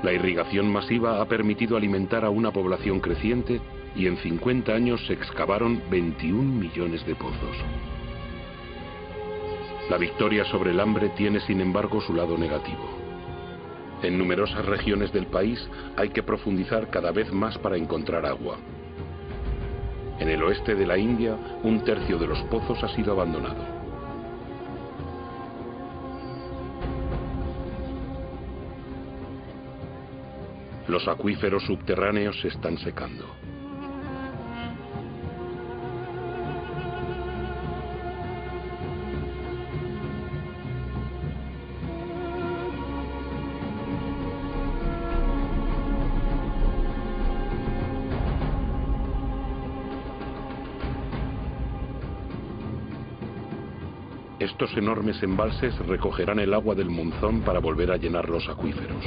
La irrigación masiva ha permitido alimentar a una población creciente y en 50 años se excavaron 21 millones de pozos. La victoria sobre el hambre tiene sin embargo su lado negativo. En numerosas regiones del país hay que profundizar cada vez más para encontrar agua. En el oeste de la India, un tercio de los pozos ha sido abandonado. Los acuíferos subterráneos se están secando. Estos enormes embalses recogerán el agua del monzón para volver a llenar los acuíferos.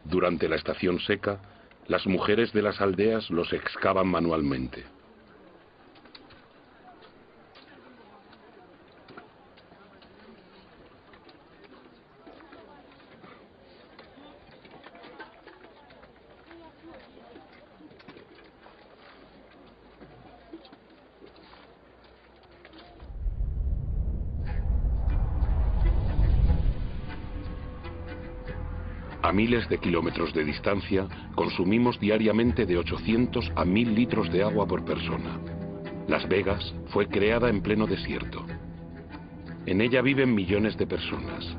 Durante la estación seca, las mujeres de las aldeas los excavan manualmente. A miles de kilómetros de distancia, consumimos diariamente de 800 a 1000 litros de agua por persona. Las Vegas fue creada en pleno desierto. En ella viven millones de personas,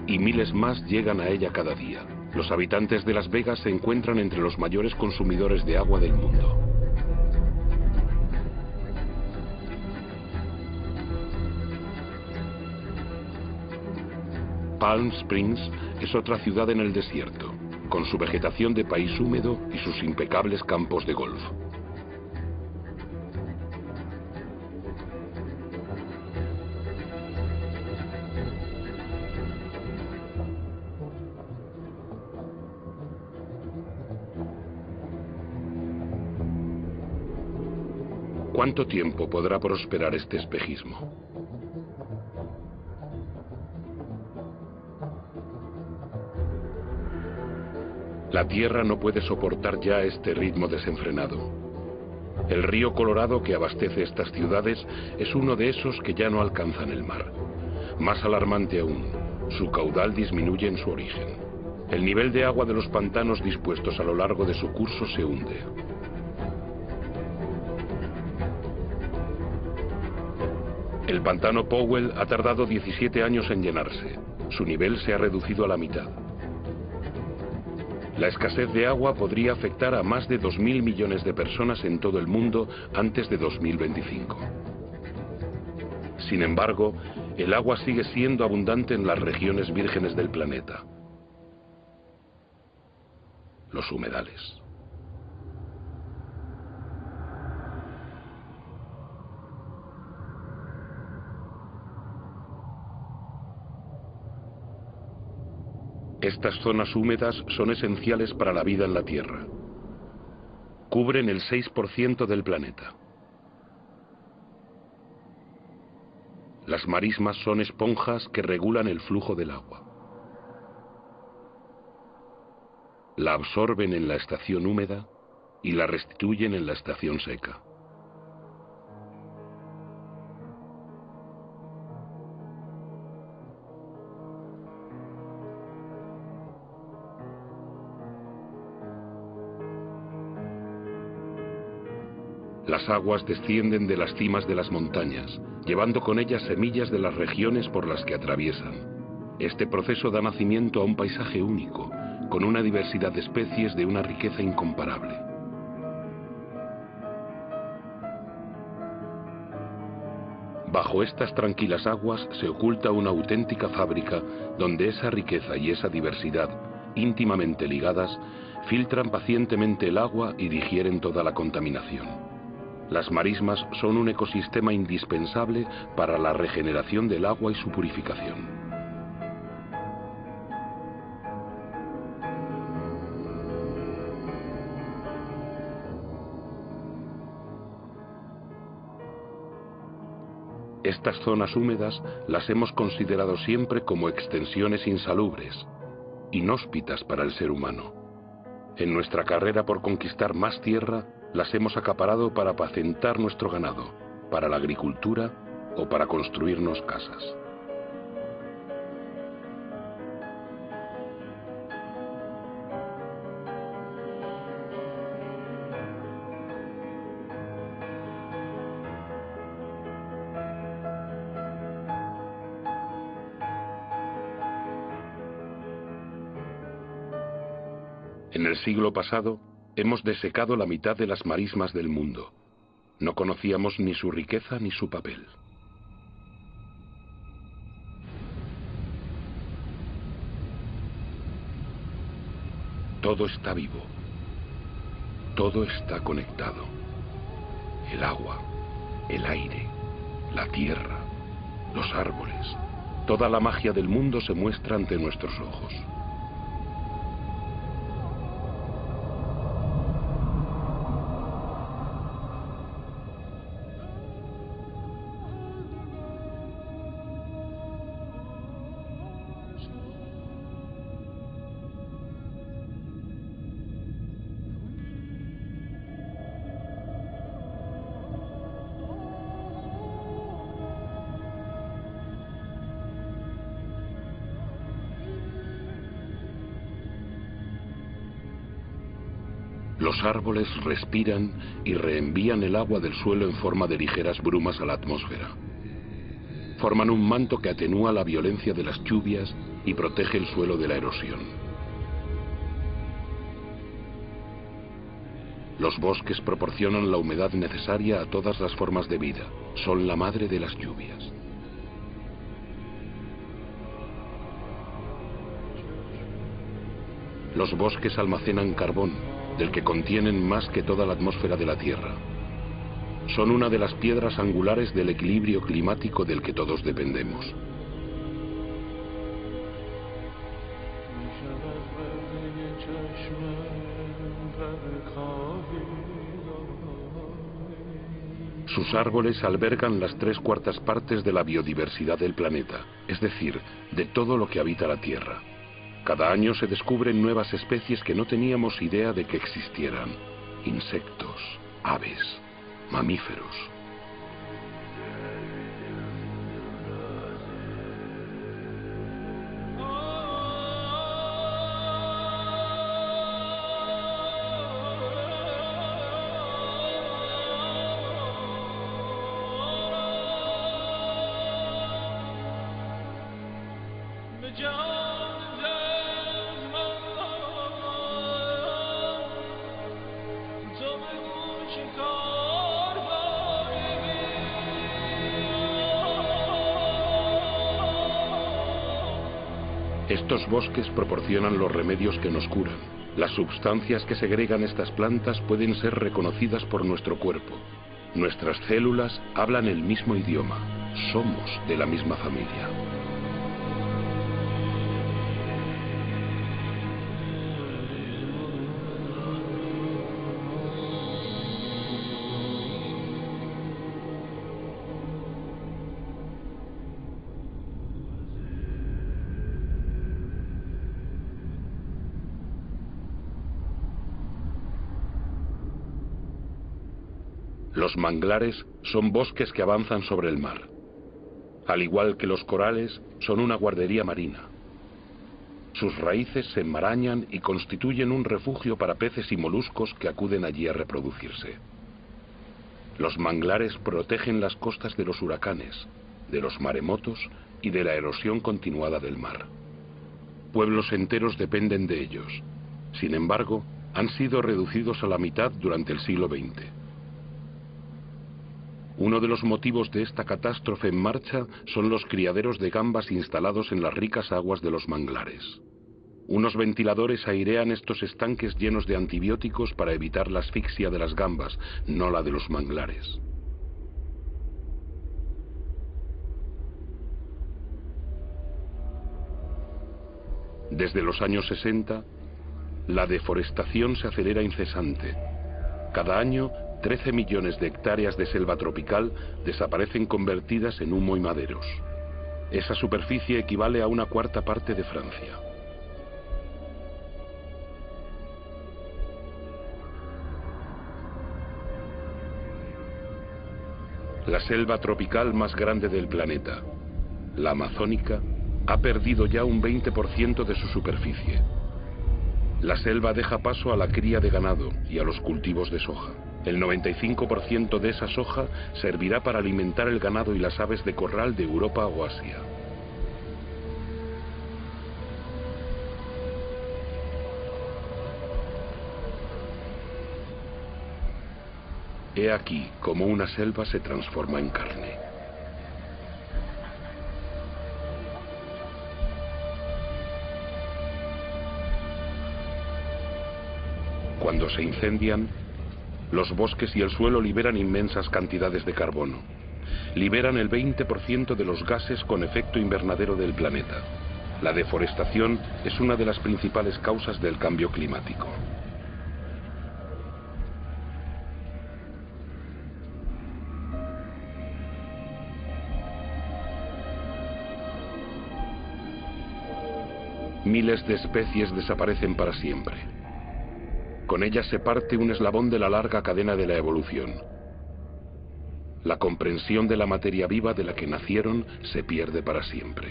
y miles más llegan a ella cada día. Los habitantes de Las Vegas se encuentran entre los mayores consumidores de agua del mundo. Palm Springs es otra ciudad en el desierto, con su vegetación de país húmedo y sus impecables campos de golf. ¿Cuánto tiempo podrá prosperar este espejismo? La tierra no puede soportar ya este ritmo desenfrenado. El río Colorado que abastece estas ciudades es uno de esos que ya no alcanzan el mar. Más alarmante aún, su caudal disminuye en su origen. El nivel de agua de los pantanos dispuestos a lo largo de su curso se hunde. El pantano Powell ha tardado 17 años en llenarse. Su nivel se ha reducido a la mitad. La escasez de agua podría afectar a más de 2.000 millones de personas en todo el mundo antes de 2025. Sin embargo, el agua sigue siendo abundante en las regiones vírgenes del planeta. Los humedales. Estas zonas húmedas son esenciales para la vida en la Tierra. Cubren el 6% del planeta. Las marismas son esponjas que regulan el flujo del agua. La absorben en la estación húmeda y la restituyen en la estación seca. Las aguas descienden de las cimas de las montañas, llevando con ellas semillas de las regiones por las que atraviesan. Este proceso da nacimiento a un paisaje único, con una diversidad de especies de una riqueza incomparable. Bajo estas tranquilas aguas se oculta una auténtica fábrica donde esa riqueza y esa diversidad, íntimamente ligadas, filtran pacientemente el agua y digieren toda la contaminación. Las marismas son un ecosistema indispensable para la regeneración del agua y su purificación. Estas zonas húmedas las hemos considerado siempre como extensiones insalubres, inhóspitas para el ser humano. En nuestra carrera por conquistar más tierra, las hemos acaparado para apacentar nuestro ganado, para la agricultura o para construirnos casas. En el siglo pasado, hemos desecado la mitad de las marismas del mundo. No conocíamos ni su riqueza ni su papel. Todo está vivo. Todo está conectado. El agua, el aire, la tierra, los árboles. Toda la magia del mundo se muestra ante nuestros ojos. Los árboles respiran y reenvían el agua del suelo en forma de ligeras brumas a la atmósfera. Forman un manto que atenúa la violencia de las lluvias y protege el suelo de la erosión. Los bosques proporcionan la humedad necesaria a todas las formas de vida. Son la madre de las lluvias. Los bosques almacenan carbón, del que contienen más que toda la atmósfera de la Tierra. Son una de las piedras angulares del equilibrio climático del que todos dependemos. Sus árboles albergan las 3/4 partes de la biodiversidad del planeta, es decir, de todo lo que habita la Tierra. Cada año se descubren nuevas especies que no teníamos idea de que existieran. Insectos, aves, mamíferos. Estos bosques proporcionan los remedios que nos curan. Las sustancias que segregan estas plantas pueden ser reconocidas por nuestro cuerpo. Nuestras células hablan el mismo idioma. Somos de la misma familia. Los manglares son bosques que avanzan sobre el mar. Al igual que los corales, son una guardería marina. Sus raíces se enmarañan y constituyen un refugio para peces y moluscos que acuden allí a reproducirse. Los manglares protegen las costas de los huracanes, de los maremotos y de la erosión continuada del mar. Pueblos enteros dependen de ellos. Sin embargo, han sido reducidos a la mitad durante el siglo XX. Uno de los motivos de esta catástrofe en marcha son los criaderos de gambas instalados en las ricas aguas de los manglares. Unos ventiladores airean estos estanques llenos de antibióticos para evitar la asfixia de las gambas, no la de los manglares. Desde los años 60, la deforestación se acelera incesante. Cada año, 13 millones de hectáreas de selva tropical desaparecen convertidas en humo y maderos. Esa superficie equivale a 1/4 parte de Francia. La selva tropical más grande del planeta, la amazónica, ha perdido ya un 20% de su superficie. La selva deja paso a la cría de ganado y a los cultivos de soja. El 95% de esa soja servirá para alimentar el ganado y las aves de corral de Europa o Asia. He aquí cómo una selva se transforma en carne. Cuando se incendian, los bosques y el suelo liberan inmensas cantidades de carbono. Liberan el 20% de los gases con efecto invernadero del planeta. La deforestación es una de las principales causas del cambio climático. Miles de especies desaparecen para siempre. Con ellas se parte un eslabón de la larga cadena de la evolución. La comprensión de la materia viva de la que nacieron se pierde para siempre.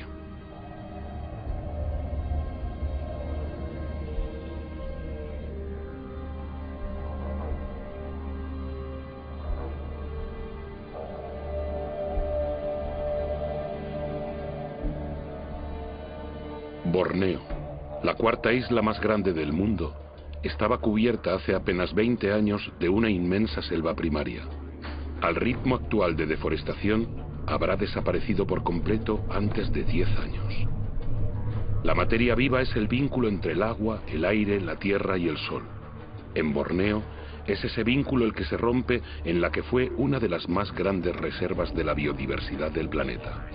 Borneo, la cuarta isla más grande del mundo, estaba cubierta hace apenas 20 años de una inmensa selva primaria. Al ritmo actual de deforestación, habrá desaparecido por completo antes de 10 años. La materia viva es el vínculo entre el agua, el aire, la tierra y el sol. En Borneo, es ese vínculo el que se rompe en la que fue una de las más grandes reservas de la biodiversidad del planeta.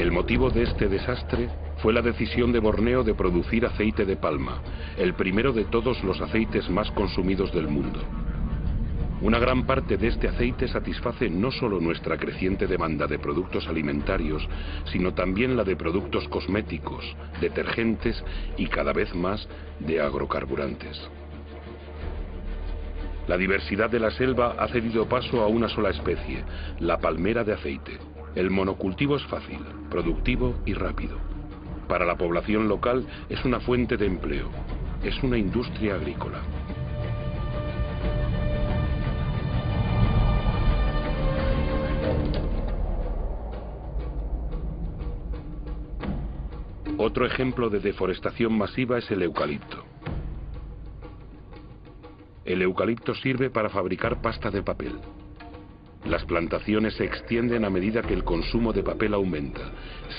El motivo de este desastre fue la decisión de Borneo de producir aceite de palma, el primero de todos los aceites más consumidos del mundo. Una gran parte de este aceite satisface no solo nuestra creciente demanda de productos alimentarios, sino también la de productos cosméticos, detergentes y cada vez más de agrocarburantes. La diversidad de la selva ha cedido paso a una sola especie, la palmera de aceite. El monocultivo es fácil, productivo y rápido. Para la población local es una fuente de empleo, es una industria agrícola. Otro ejemplo de deforestación masiva es el eucalipto. El eucalipto sirve para fabricar pasta de papel. Las plantaciones se extienden a medida que el consumo de papel aumenta.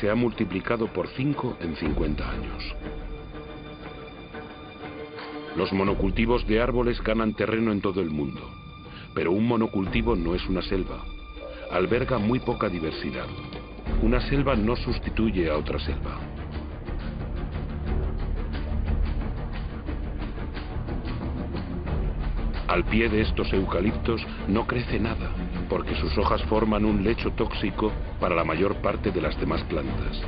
Se ha multiplicado por 5 en 50 años. Los monocultivos de árboles ganan terreno en todo el mundo. Pero un monocultivo no es una selva. Alberga muy poca diversidad. Una selva no sustituye a otra selva. Al pie de estos eucaliptos no crece nada, porque sus hojas forman un lecho tóxico para la mayor parte de las demás plantas.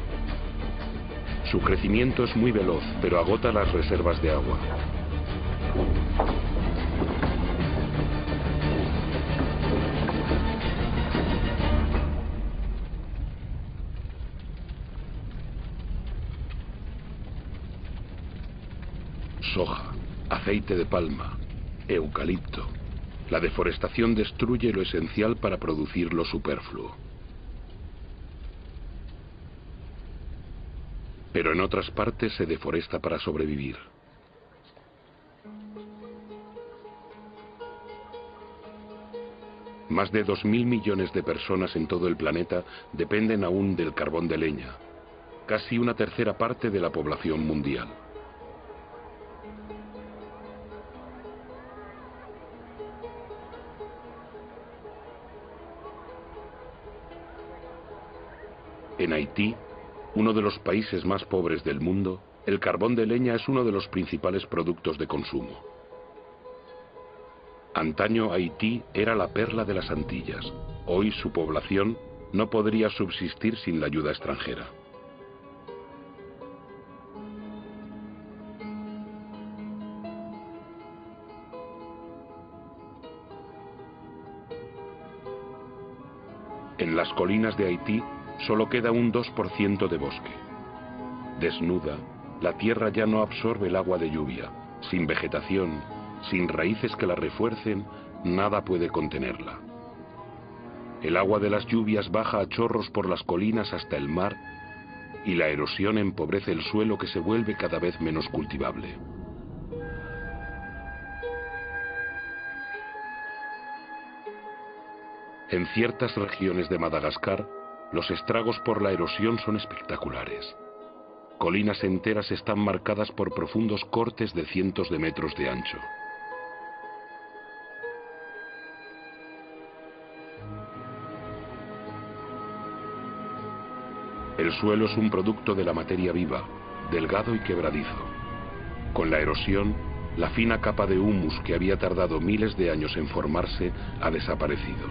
Su crecimiento es muy veloz, pero agota las reservas de agua. Soja, aceite de palma, eucalipto. La deforestación destruye lo esencial para producir lo superfluo. Pero en otras partes se deforesta para sobrevivir. Más de 2.000 millones de personas en todo el planeta dependen aún del carbón de leña, casi una tercera parte de la población mundial. En Haití, uno de los países más pobres del mundo, el carbón de leña es uno de los principales productos de consumo. Antaño Haití era la perla de las Antillas. Hoy su población no podría subsistir sin la ayuda extranjera. En las colinas de Haití solo queda un 2% de bosque. Desnuda, la tierra ya no absorbe el agua de lluvia. Sin vegetación, sin raíces que la refuercen, nada puede contenerla. El agua de las lluvias baja a chorros por las colinas hasta el mar y la erosión empobrece el suelo, que se vuelve cada vez menos cultivable. En ciertas regiones de Madagascar, los estragos por la erosión son espectaculares. Colinas enteras están marcadas por profundos cortes de cientos de metros de ancho. El suelo es un producto de la materia viva, delgado y quebradizo. Con la erosión, la fina capa de humus que había tardado miles de años en formarse ha desaparecido.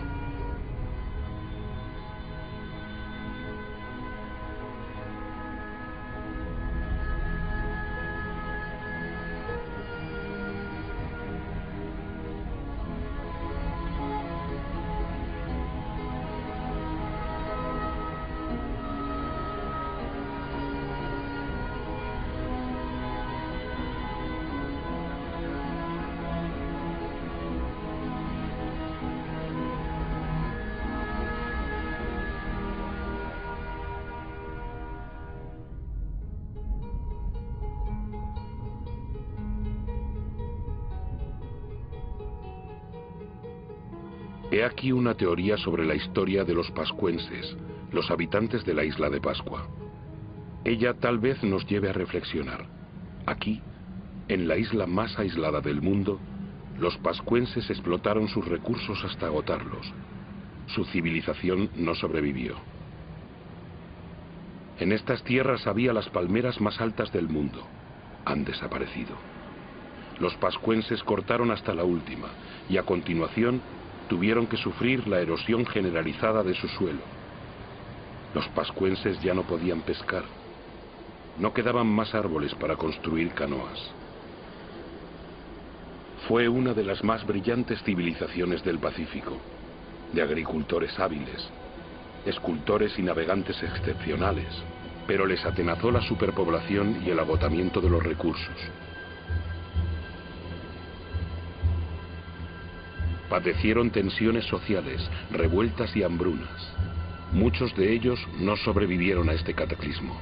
He aquí una teoría sobre la historia de los pascuenses, los habitantes de la isla de Pascua. Ella tal vez nos lleve a reflexionar. Aquí, en la isla más aislada del mundo, los pascuenses explotaron sus recursos hasta agotarlos. Su civilización no sobrevivió. En estas tierras había las palmeras más altas del mundo. Han desaparecido. Los pascuenses cortaron hasta la última y a continuación tuvieron que sufrir la erosión generalizada de su suelo. Los pascuenses ya no podían pescar. No quedaban más árboles para construir canoas. Fue una de las más brillantes civilizaciones del Pacífico, de agricultores hábiles, escultores y navegantes excepcionales, pero les atenazó la superpoblación y el agotamiento de los recursos. Padecieron tensiones sociales, revueltas y hambrunas. Muchos de ellos no sobrevivieron a este cataclismo.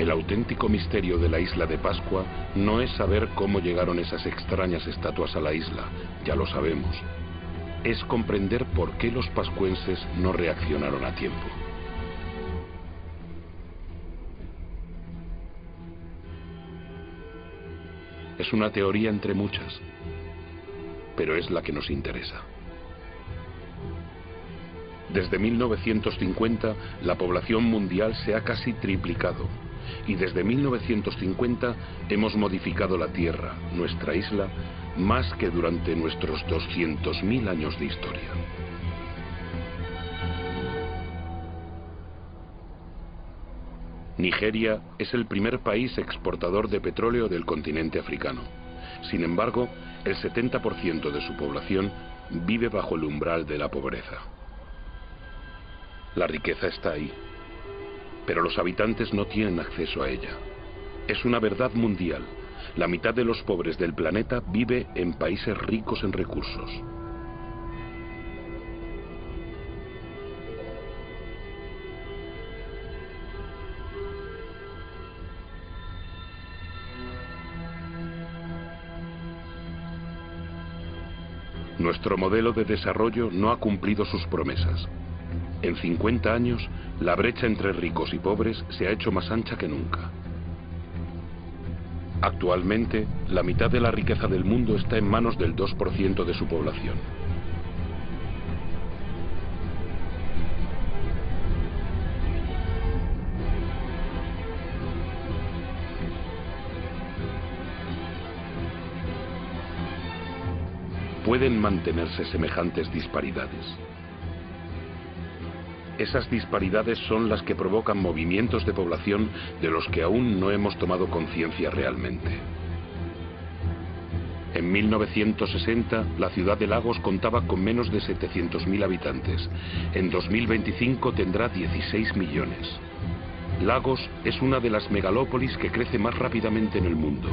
El auténtico misterio de la isla de Pascua no es saber cómo llegaron esas extrañas estatuas a la isla, ya lo sabemos. Es comprender por qué los pascuenses no reaccionaron a tiempo. Es una teoría entre muchas, pero es la que nos interesa. Desde 1950, la población mundial se ha casi triplicado. Y desde 1950 hemos modificado la Tierra, nuestra isla, más que durante nuestros 200.000 años de historia. Nigeria es el primer país exportador de petróleo del continente africano. Sin embargo, el 70% de su población vive bajo el umbral de la pobreza. La riqueza está ahí, pero los habitantes no tienen acceso a ella. Es una verdad mundial. la mitad de los pobres del planeta vive en países ricos en recursos. Nuestro modelo de desarrollo no ha cumplido sus promesas. En 50 años, la brecha entre ricos y pobres se ha hecho más ancha que nunca. Actualmente, la mitad de la riqueza del mundo está en manos del 2% de su población. ¿Pueden mantenerse semejantes disparidades? Esas disparidades son las que provocan movimientos de población de los que aún no hemos tomado conciencia realmente. En 1960, la ciudad de Lagos contaba con menos de 700.000 habitantes. En 2025 tendrá 16 millones. Lagos es una de las megalópolis que crece más rápidamente en el mundo.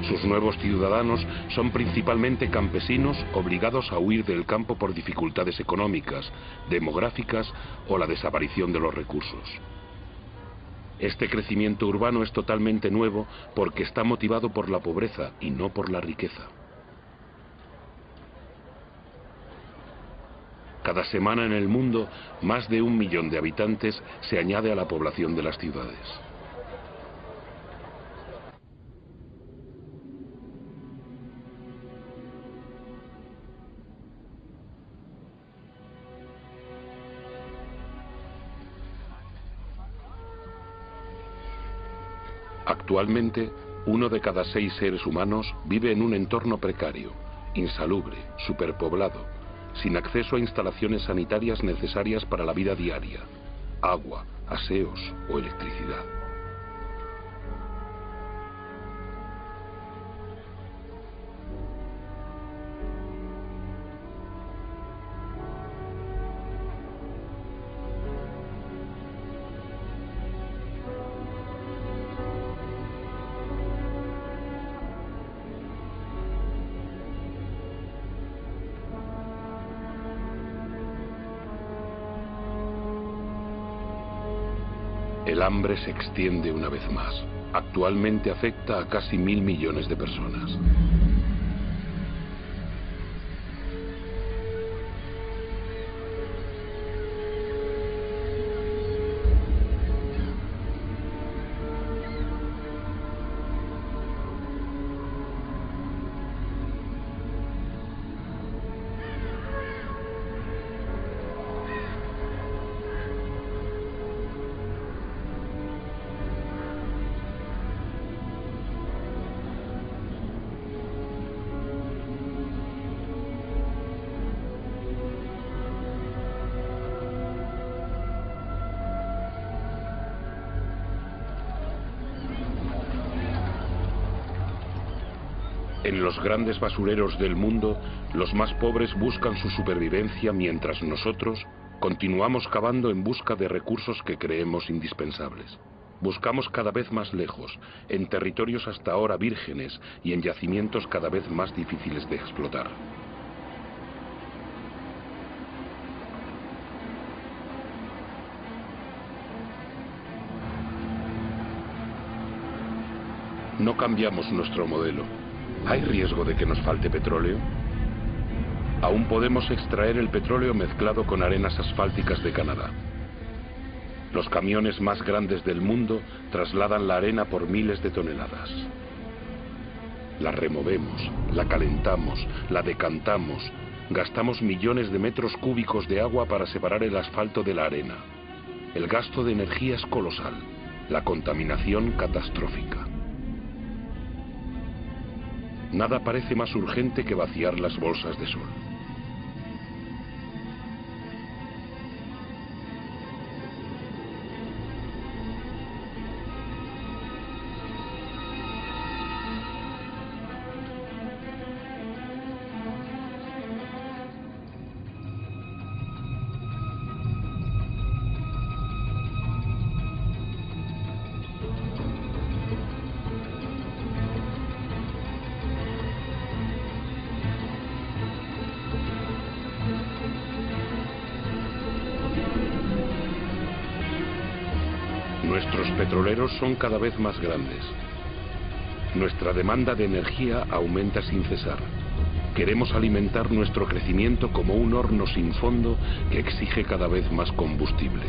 Sus nuevos ciudadanos son principalmente campesinos obligados a huir del campo por dificultades económicas, demográficas o la desaparición de los recursos. Este crecimiento urbano es totalmente nuevo porque está motivado por la pobreza y no por la riqueza. Cada semana en el mundo, más de 1 millón de habitantes se añade a la población de las ciudades. Actualmente, 1 de cada 6 seres humanos vive en un entorno precario, insalubre, superpoblado, sin acceso a instalaciones sanitarias necesarias para la vida diaria, agua, aseos o electricidad. El hambre se extiende una vez más. Actualmente afecta a casi 1.000 millones de personas. En los grandes basureros del mundo, los más pobres buscan su supervivencia mientras nosotros continuamos cavando en busca de recursos que creemos indispensables. Buscamos cada vez más lejos, en territorios hasta ahora vírgenes y en yacimientos cada vez más difíciles de explotar. No cambiamos nuestro modelo. ¿Hay riesgo de que nos falte petróleo? Aún podemos extraer el petróleo mezclado con arenas asfálticas de Canadá. Los camiones más grandes del mundo trasladan la arena por miles de toneladas. La removemos, la calentamos, la decantamos, gastamos millones de metros cúbicos de agua para separar el asfalto de la arena. El gasto de energía es colosal, la contaminación catastrófica. Nada parece más urgente que vaciar las bolsas de sol. petroleros son cada vez más grandes. Nuestra demanda de energía aumenta sin cesar. Queremos alimentar nuestro crecimiento como un horno sin fondo que exige cada vez más combustible.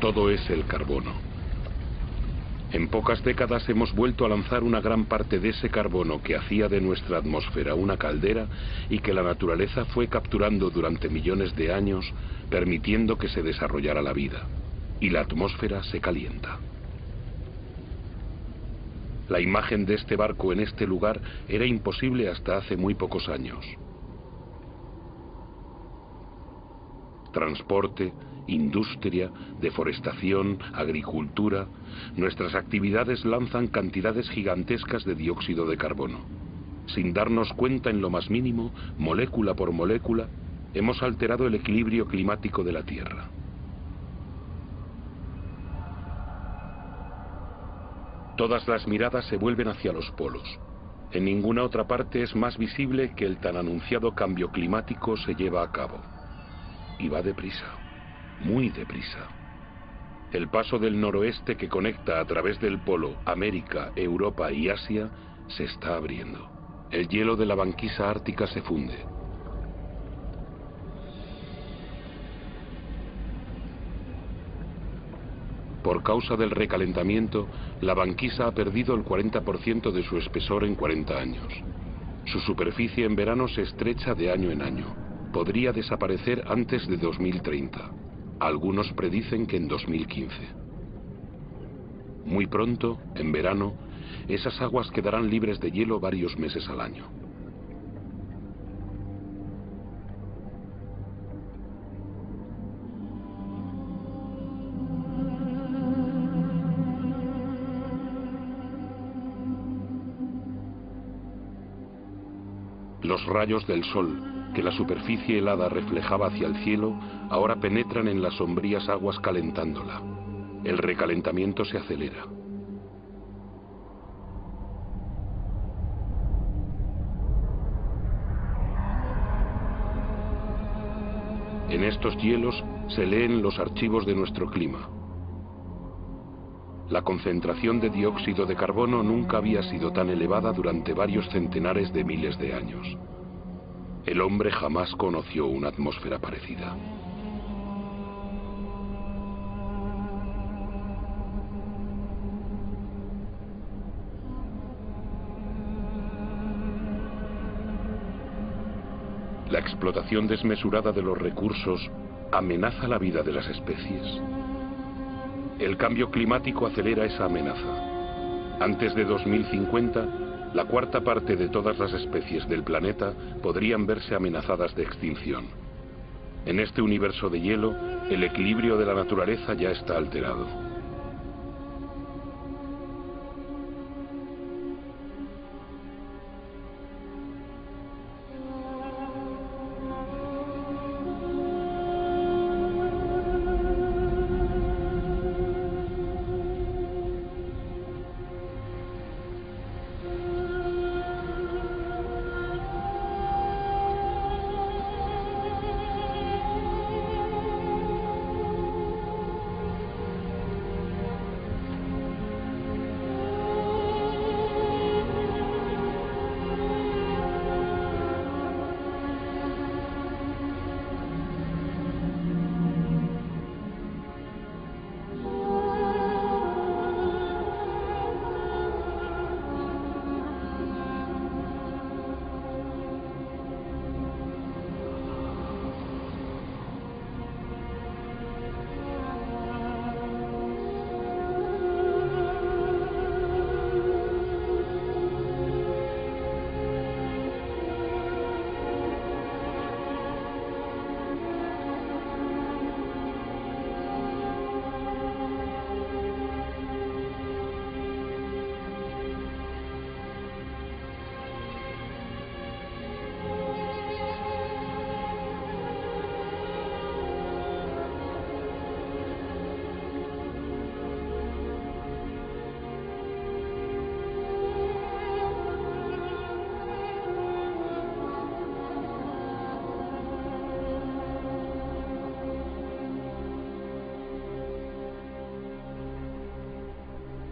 Todo es el carbono. En pocas décadas hemos vuelto a lanzar una gran parte de ese carbono que hacía de nuestra atmósfera una caldera y que la naturaleza fue capturando durante millones de años, permitiendo que se desarrollara la vida. Y la atmósfera se calienta. La imagen de este barco en este lugar era imposible hasta hace muy pocos años. Transporte, industria, deforestación, agricultura, nuestras actividades lanzan cantidades gigantescas de dióxido de carbono. Sin darnos cuenta en lo más mínimo, molécula por molécula, hemos alterado el equilibrio climático de la Tierra. Todas las miradas se vuelven hacia los polos. En ninguna otra parte es más visible que el tan anunciado cambio climático se lleva a cabo. Y va deprisa. Muy deprisa. El paso del noroeste que conecta a través del polo América, Europa y Asia se está abriendo. El hielo de la banquisa ártica se funde. Por causa del recalentamiento, la banquisa ha perdido el 40% de su espesor en 40 años. Su superficie en verano se estrecha de año en año. Podría desaparecer antes de 2030. Algunos predicen que en 2015. Muy pronto, en verano, esas aguas quedarán libres de hielo varios meses al año. Los rayos del sol, que la superficie helada reflejaba hacia el cielo, ahora penetran en las sombrías aguas calentándola. El recalentamiento se acelera. En estos hielos se leen los archivos de nuestro clima. La concentración de dióxido de carbono nunca había sido tan elevada durante varios centenares de miles de años. El hombre jamás conoció una atmósfera parecida. La explotación desmesurada de los recursos amenaza la vida de las especies. El cambio climático acelera esa amenaza. Antes de 2050, la cuarta parte de todas las especies del planeta podrían verse amenazadas de extinción. En este universo de hielo, el equilibrio de la naturaleza ya está alterado.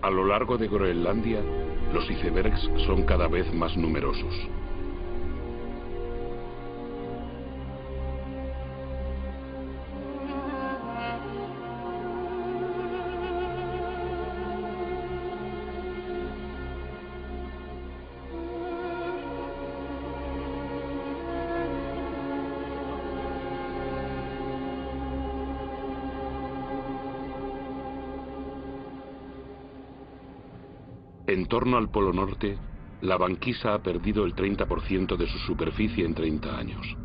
A lo largo de Groenlandia, los icebergs son cada vez más numerosos. En torno al Polo Norte, la banquisa ha perdido el 30% de su superficie en 30 años.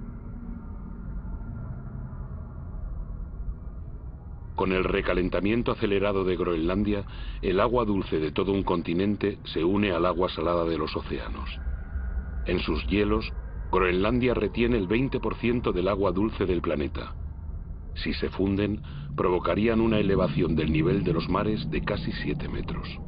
Con el recalentamiento acelerado de Groenlandia, el agua dulce de todo un continente se une al agua salada de los océanos. En sus hielos, Groenlandia retiene el 20% del agua dulce del planeta. Si se funden, provocarían una elevación del nivel de los mares de casi 7 metros.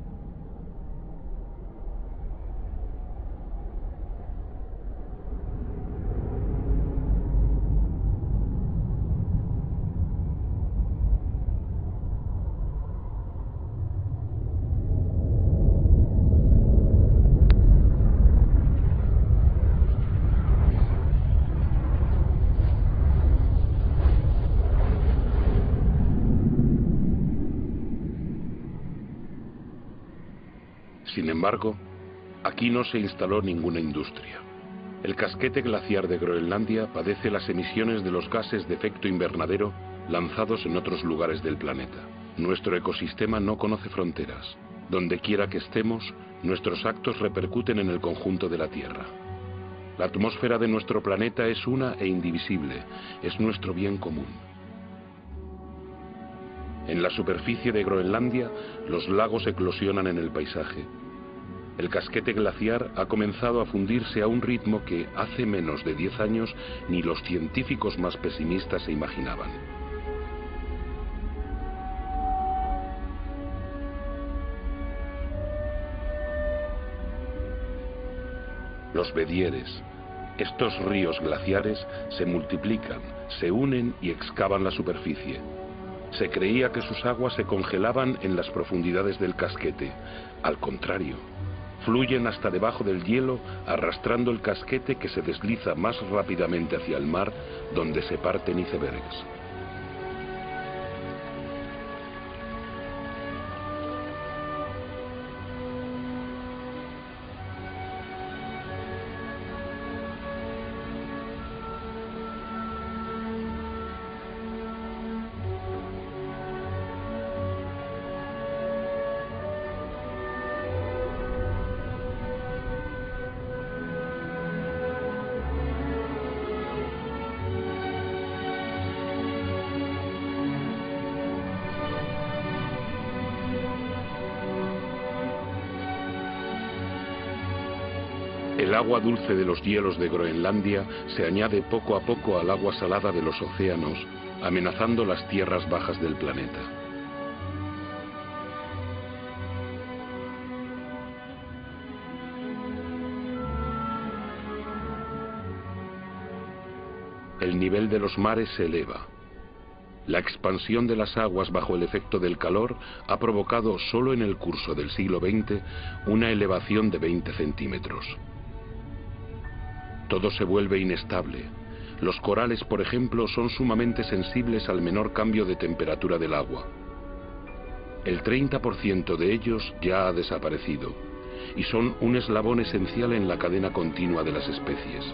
Sin embargo, aquí no se instaló ninguna industria. El casquete glaciar de Groenlandia padece las emisiones de los gases de efecto invernadero lanzados en otros lugares del planeta. Nuestro ecosistema no conoce fronteras. Donde quiera que estemos, nuestros actos repercuten en el conjunto de la Tierra. La atmósfera de nuestro planeta es una e indivisible, es nuestro bien común. En la superficie de Groenlandia, los lagos eclosionan en el paisaje. El casquete glaciar ha comenzado a fundirse a un ritmo que hace menos de 10 años ni los científicos más pesimistas se imaginaban. Los bedieres, estos ríos glaciares, se multiplican, se unen y excavan la superficie. Se creía que sus aguas se congelaban en las profundidades del casquete. Al contrario, fluyen hasta debajo del hielo, arrastrando el casquete que se desliza más rápidamente hacia el mar, donde se parten icebergs. El agua dulce de los hielos de Groenlandia se añade poco a poco al agua salada de los océanos, amenazando las tierras bajas del planeta. El nivel de los mares se eleva. La expansión de las aguas bajo el efecto del calor ha provocado solo en el curso del siglo XX una elevación de 20 centímetros. Todo se vuelve inestable. Los corales, por ejemplo, son sumamente sensibles al menor cambio de temperatura del agua. El 30% de ellos ya ha desaparecido y son un eslabón esencial en la cadena continua de las especies.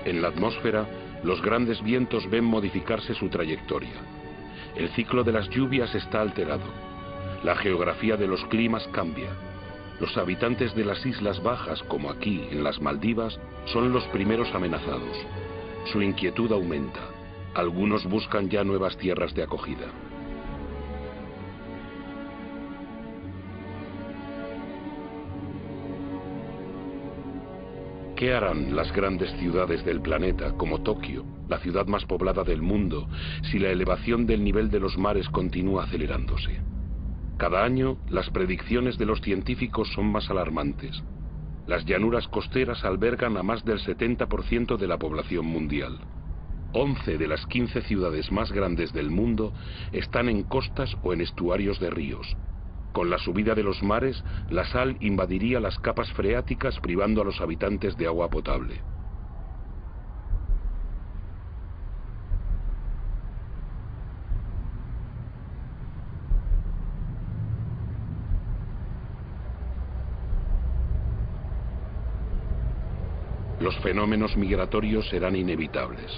En la atmósfera, los grandes vientos ven modificarse su trayectoria. El ciclo de las lluvias está alterado. La geografía de los climas cambia. Los habitantes de las islas bajas, como aquí en las Maldivas, son los primeros amenazados. Su inquietud aumenta. Algunos buscan ya nuevas tierras de acogida. ¿Qué harán las grandes ciudades del planeta, como Tokio, la ciudad más poblada del mundo, si la elevación del nivel de los mares continúa acelerándose? Cada año, las predicciones de los científicos son más alarmantes. Las llanuras costeras albergan a más del 70% de la población mundial. 11 de las 15 ciudades más grandes del mundo están en costas o en estuarios de ríos. Con la subida de los mares, la sal invadiría las capas freáticas, privando a los habitantes de agua potable. Los fenómenos migratorios serán inevitables.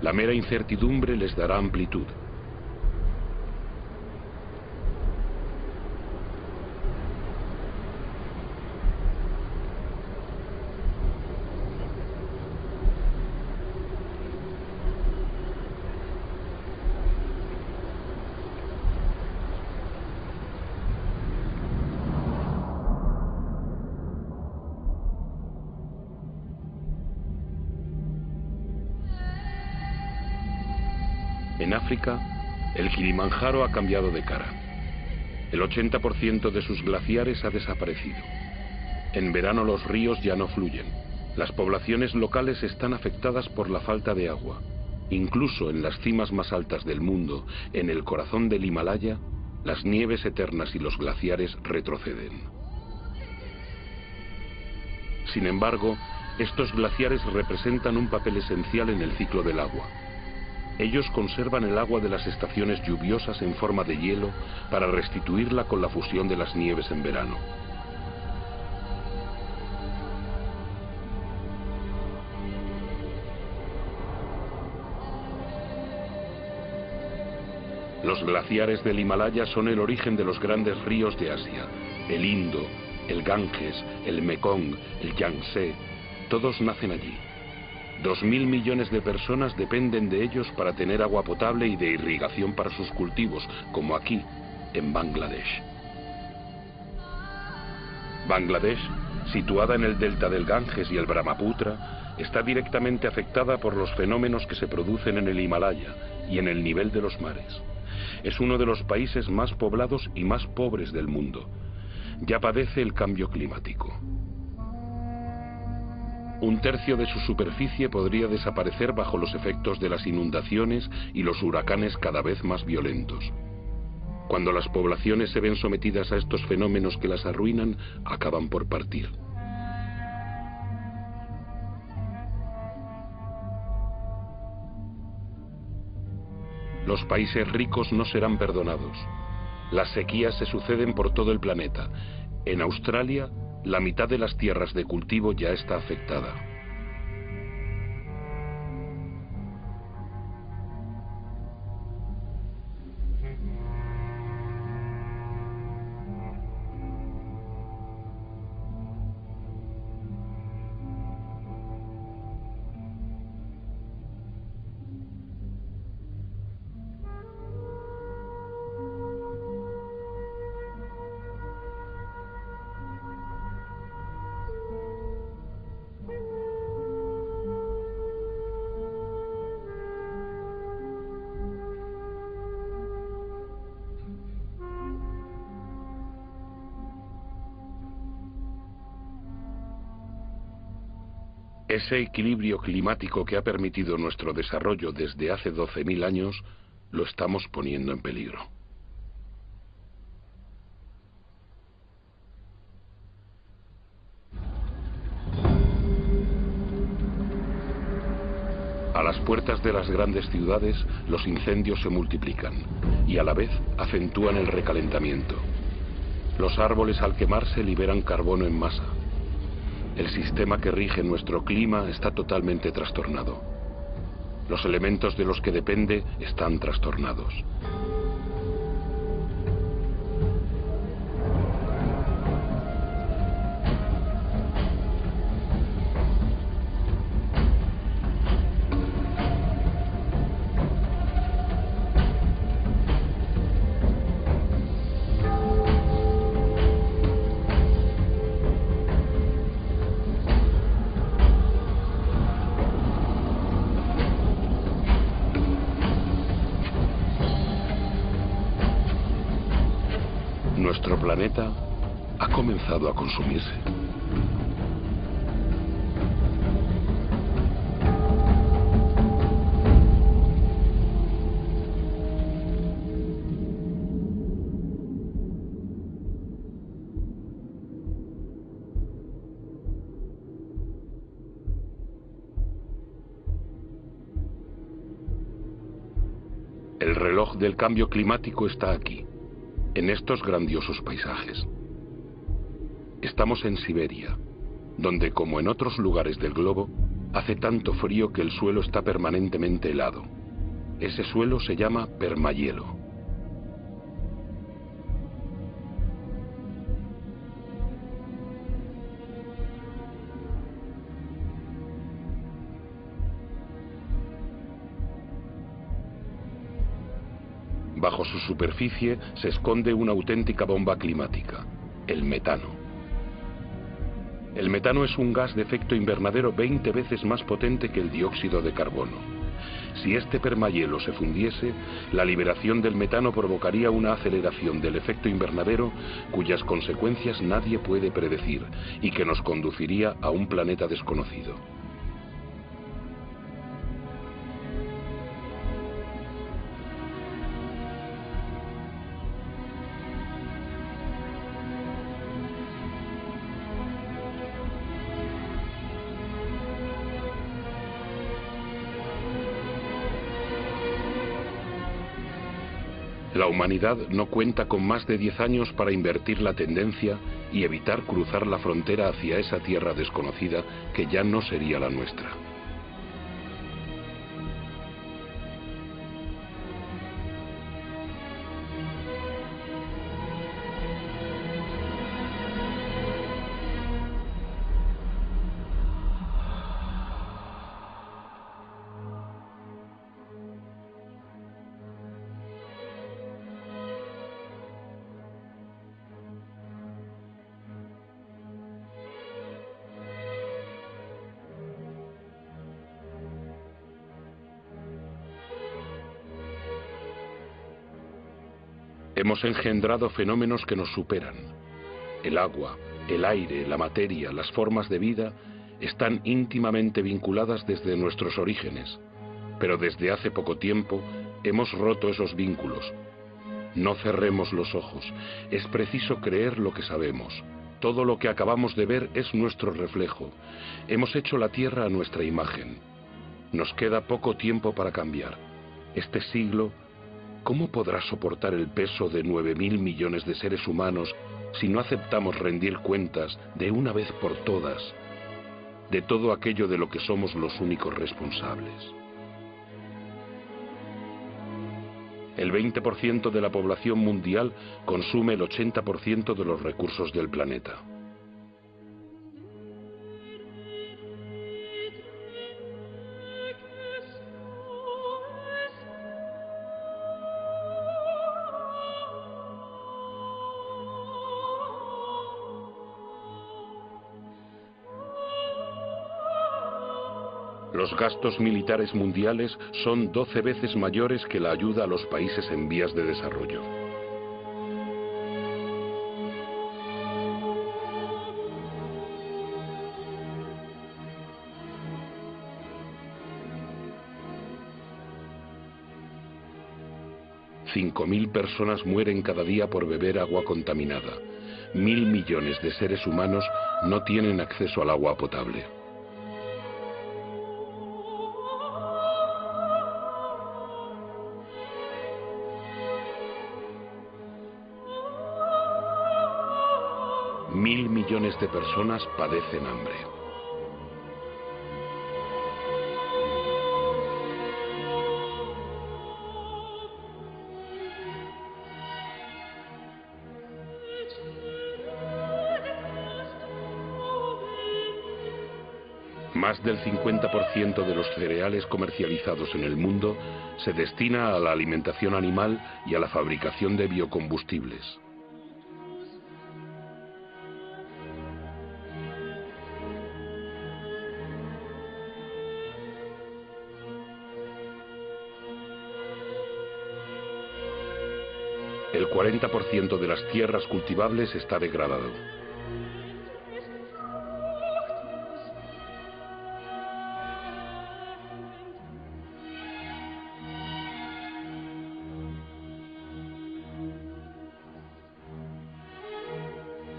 La mera incertidumbre les dará amplitud. En África, el Kilimanjaro ha cambiado de cara. El 80% de sus glaciares ha desaparecido. En verano los ríos ya no fluyen. Las poblaciones locales están afectadas por la falta de agua. Incluso en las cimas más altas del mundo, en el corazón del Himalaya, las nieves eternas y los glaciares retroceden. Sin embargo, estos glaciares representan un papel esencial en el ciclo del agua. Ellos conservan el agua de las estaciones lluviosas en forma de hielo para restituirla con la fusión de las nieves en verano. Los glaciares del Himalaya son el origen de los grandes ríos de Asia: el Indo, el Ganges, el Mekong, el Yangtze. Todos nacen allí. 2.000 millones de personas dependen de ellos para tener agua potable y de irrigación para sus cultivos, como aquí, en Bangladesh. Bangladesh, situada en el delta del Ganges y el Brahmaputra, está directamente afectada por los fenómenos que se producen en el Himalaya y en el nivel de los mares. Es uno de los países más poblados y más pobres del mundo. Ya padece el cambio climático. 1/3 de su superficie podría desaparecer bajo los efectos de las inundaciones y los huracanes cada vez más violentos. Cuando las poblaciones se ven sometidas a estos fenómenos que las arruinan, acaban por partir. Los países ricos no serán perdonados. Las sequías se suceden por todo el planeta. En Australia, la mitad de las tierras de cultivo ya está afectada. Ese equilibrio climático que ha permitido nuestro desarrollo desde hace 12.000 años, lo estamos poniendo en peligro. A las puertas de las grandes ciudades, los incendios se multiplican y a la vez acentúan el recalentamiento. Los árboles al quemarse liberan carbono en masa. El sistema que rige nuestro clima está totalmente trastornado. Los elementos de los que depende están trastornados. Nuestro planeta ha comenzado a consumirse. El reloj del cambio climático está aquí, en estos grandiosos paisajes. Estamos en Siberia, donde, como en otros lugares del globo, hace tanto frío que el suelo está permanentemente helado. Ese suelo se llama permahielo. Bajo su superficie se esconde una auténtica bomba climática, el metano. El metano es un gas de efecto invernadero 20 veces más potente que el dióxido de carbono. Si este permahielo se fundiese, la liberación del metano provocaría una aceleración del efecto invernadero cuyas consecuencias nadie puede predecir y que nos conduciría a un planeta desconocido. La humanidad no cuenta con más de 10 años para invertir la tendencia y evitar cruzar la frontera hacia esa tierra desconocida que ya no sería la nuestra. Hemos engendrado fenómenos que nos superan. El agua, el aire, la materia, las formas de vida están íntimamente vinculadas desde nuestros orígenes, pero desde hace poco tiempo hemos roto esos vínculos. No cerremos los ojos, es preciso creer lo que sabemos. Todo lo que acabamos de ver es nuestro reflejo. Hemos hecho la Tierra a nuestra imagen. Nos queda poco tiempo para cambiar. Este siglo, ¿cómo podrá soportar el peso de 9.000 millones de seres humanos si no aceptamos rendir cuentas de una vez por todas de todo aquello de lo que somos los únicos responsables? El 20% de la población mundial consume el 80% de los recursos del planeta. Los gastos militares mundiales son 12 veces mayores que la ayuda a los países en vías de desarrollo. $5.000 personas mueren cada día por beber agua contaminada. 1.000 millones de seres humanos no tienen acceso al agua potable. Mil millones de personas padecen hambre. Más del 50% de los cereales comercializados en el mundo se destina a la alimentación animal y a la fabricación de biocombustibles. El 40% de las tierras cultivables está degradado.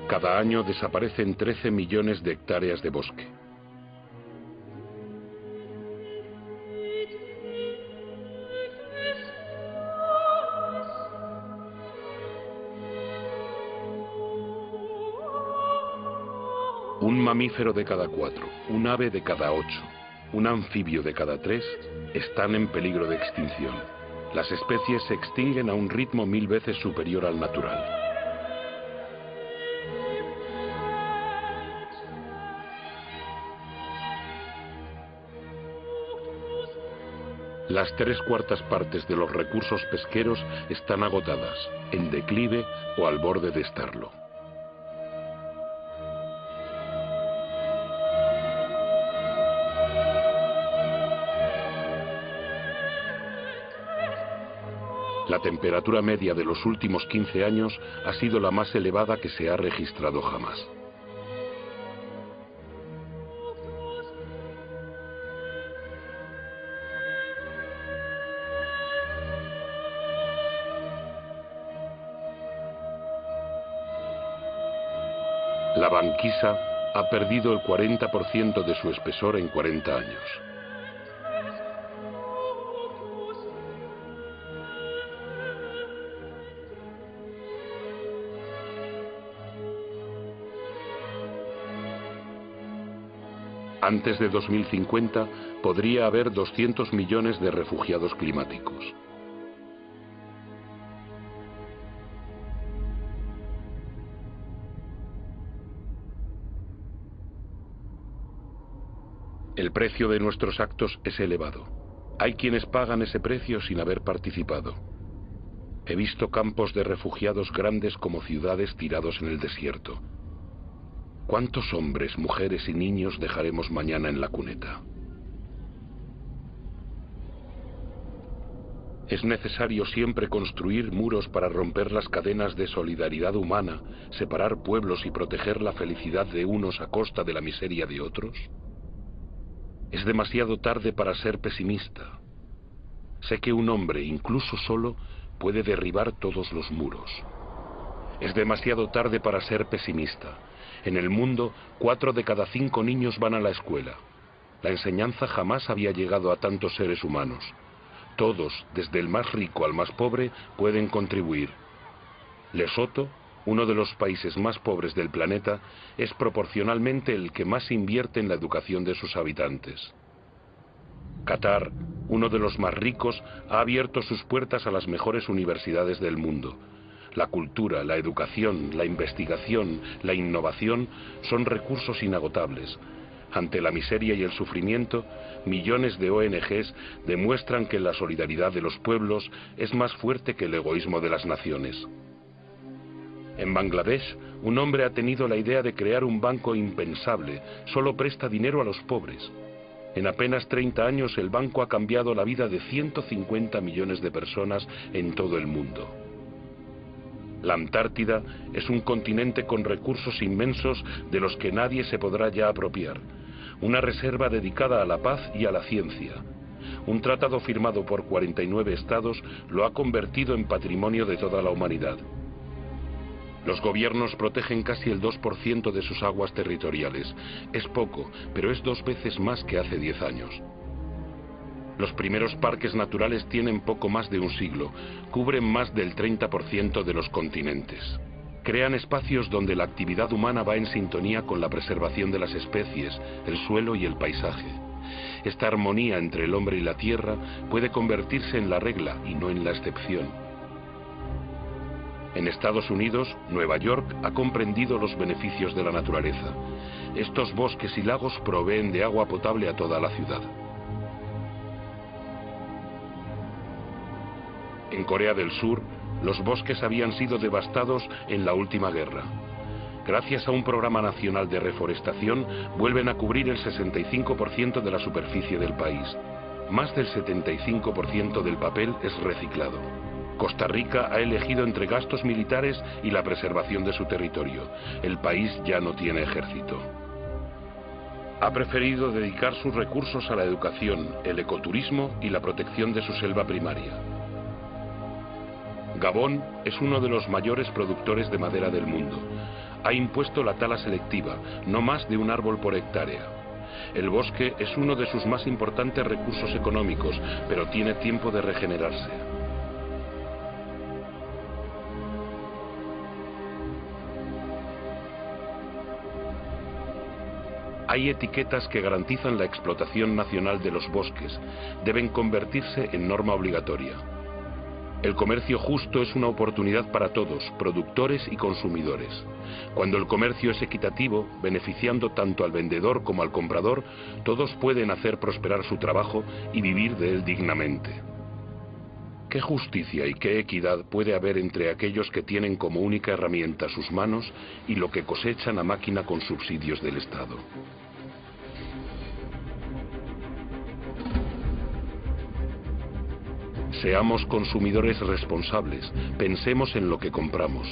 Cada año desaparecen 13 millones de hectáreas de bosque. Un mamífero de cada 4, un ave de cada 8, un anfibio de cada 3 están en peligro de extinción. Las especies se extinguen a un ritmo 1000 veces superior al natural. Las 3/4 partes de los recursos pesqueros están agotadas, en declive o al borde de estarlo. La temperatura media de los últimos 15 años ha sido la más elevada que se ha registrado jamás. La banquisa ha perdido el 40% de su espesor en 40 años. Antes de 2050 podría haber 200 millones de refugiados climáticos. El precio de nuestros actos es elevado. Hay quienes pagan ese precio sin haber participado. He visto campos de refugiados grandes como ciudades tirados en el desierto. ¿Cuántos hombres, mujeres y niños dejaremos mañana en la cuneta? Es necesario siempre construir muros para romper las cadenas de solidaridad humana, separar pueblos y proteger la felicidad de unos a costa de la miseria de otros. Es demasiado tarde para ser pesimista. Sé que un hombre, incluso solo, puede derribar todos los muros. Es demasiado tarde para ser pesimista. En el mundo, 4 de cada 5 niños van a la escuela. La enseñanza jamás había llegado a tantos seres humanos. Todos, desde el más rico al más pobre, pueden contribuir. Lesoto, uno de los países más pobres del planeta, es proporcionalmente el que más invierte en la educación de sus habitantes. Qatar, uno de los más ricos, ha abierto sus puertas a las mejores universidades del mundo. La cultura, la educación, la investigación, la innovación son recursos inagotables. Ante la miseria y el sufrimiento, millones de ONGs demuestran que la solidaridad de los pueblos es más fuerte que el egoísmo de las naciones. En Bangladesh, un hombre ha tenido la idea de crear un banco impensable. Solo presta dinero a los pobres. En apenas 30 años el banco ha cambiado la vida de 150 millones de personas en todo el mundo. La Antártida es un continente con recursos inmensos de los que nadie se podrá ya apropiar. Una reserva dedicada a la paz y a la ciencia. Un tratado firmado por 49 estados lo ha convertido en patrimonio de toda la humanidad. Los gobiernos protegen casi el 2% de sus aguas territoriales. Es poco, pero es 2 veces más que hace 10 años. Los primeros parques naturales tienen poco más de un siglo, cubren más del 30% de los continentes. Crean espacios donde la actividad humana va en sintonía con la preservación de las especies, el suelo y el paisaje. Esta armonía entre el hombre y la tierra puede convertirse en la regla y no en la excepción. En Estados Unidos, Nueva York ha comprendido los beneficios de la naturaleza. Estos bosques y lagos proveen de agua potable a toda la ciudad. En Corea del Sur, los bosques habían sido devastados en la última guerra. Gracias a un programa nacional de reforestación, vuelven a cubrir el 65% de la superficie del país. Más del 75% del papel es reciclado. Costa Rica ha elegido entre gastos militares y la preservación de su territorio. El país ya no tiene ejército. Ha preferido dedicar sus recursos a la educación, el ecoturismo y la protección de su selva primaria. Gabón es uno de los mayores productores de madera del mundo. Ha impuesto la tala selectiva, no más de un árbol por hectárea. El bosque es uno de sus más importantes recursos económicos, pero tiene tiempo de regenerarse. Hay etiquetas que garantizan la explotación nacional de los bosques. Deben convertirse en norma obligatoria. El comercio justo es una oportunidad para todos, productores y consumidores. Cuando el comercio es equitativo, beneficiando tanto al vendedor como al comprador, todos pueden hacer prosperar su trabajo y vivir de él dignamente. ¿Qué justicia y qué equidad puede haber entre aquellos que tienen como única herramienta sus manos y lo que cosechan a máquina con subsidios del Estado? Seamos consumidores responsables, pensemos en lo que compramos.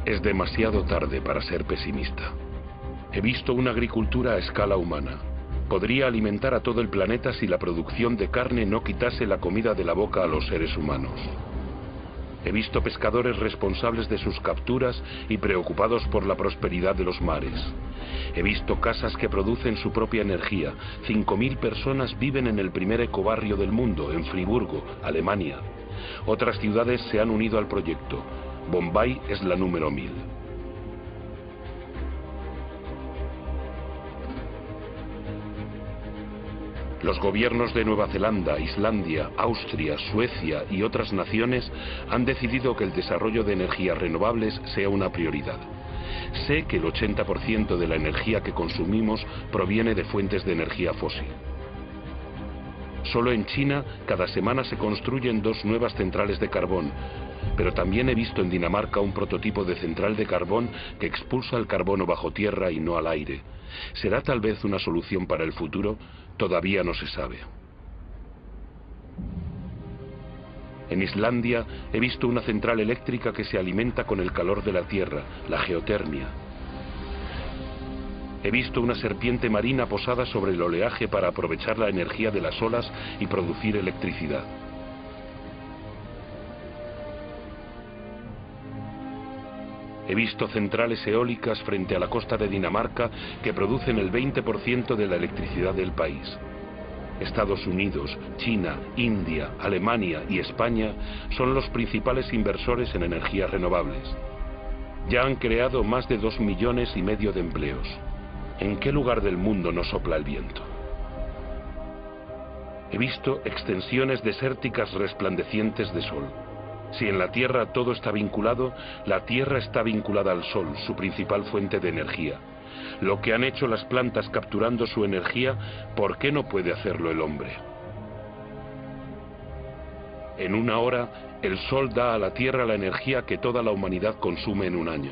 Es demasiado tarde para ser pesimista. He visto una agricultura a escala humana. Podría alimentar a todo el planeta si la producción de carne no quitase la comida de la boca a los seres humanos. He visto pescadores responsables de sus capturas y preocupados por la prosperidad de los mares. He visto casas que producen su propia energía. 5.000 personas viven en el primer ecobarrio del mundo, en Friburgo, Alemania. Otras ciudades se han unido al proyecto. Bombay es la número 1000. Los gobiernos de Nueva Zelanda, Islandia, Austria, Suecia y otras naciones han decidido que el desarrollo de energías renovables sea una prioridad. Sé que el 80% de la energía que consumimos proviene de fuentes de energía fósil. Solo en China, cada semana se construyen 2 nuevas centrales de carbón, pero también he visto en Dinamarca un prototipo de central de carbón que expulsa el carbono bajo tierra y no al aire. ¿Será tal vez una solución para el futuro? Todavía no se sabe. En Islandia he visto una central eléctrica que se alimenta con el calor de la tierra, la geotermia. He visto una serpiente marina posada sobre el oleaje para aprovechar la energía de las olas y producir electricidad. He visto centrales eólicas frente a la costa de Dinamarca que producen el 20% de la electricidad del país. Estados Unidos, China, India, Alemania y España son los principales inversores en energías renovables. Ya han creado más de 2,5 millones de empleos. ¿En qué lugar del mundo no sopla el viento? He visto extensiones desérticas resplandecientes de sol. Si en la Tierra todo está vinculado, la Tierra está vinculada al Sol, su principal fuente de energía. Lo que han hecho las plantas capturando su energía, ¿por qué no puede hacerlo el hombre? En una hora, el Sol da a la Tierra la energía que toda la humanidad consume en un año.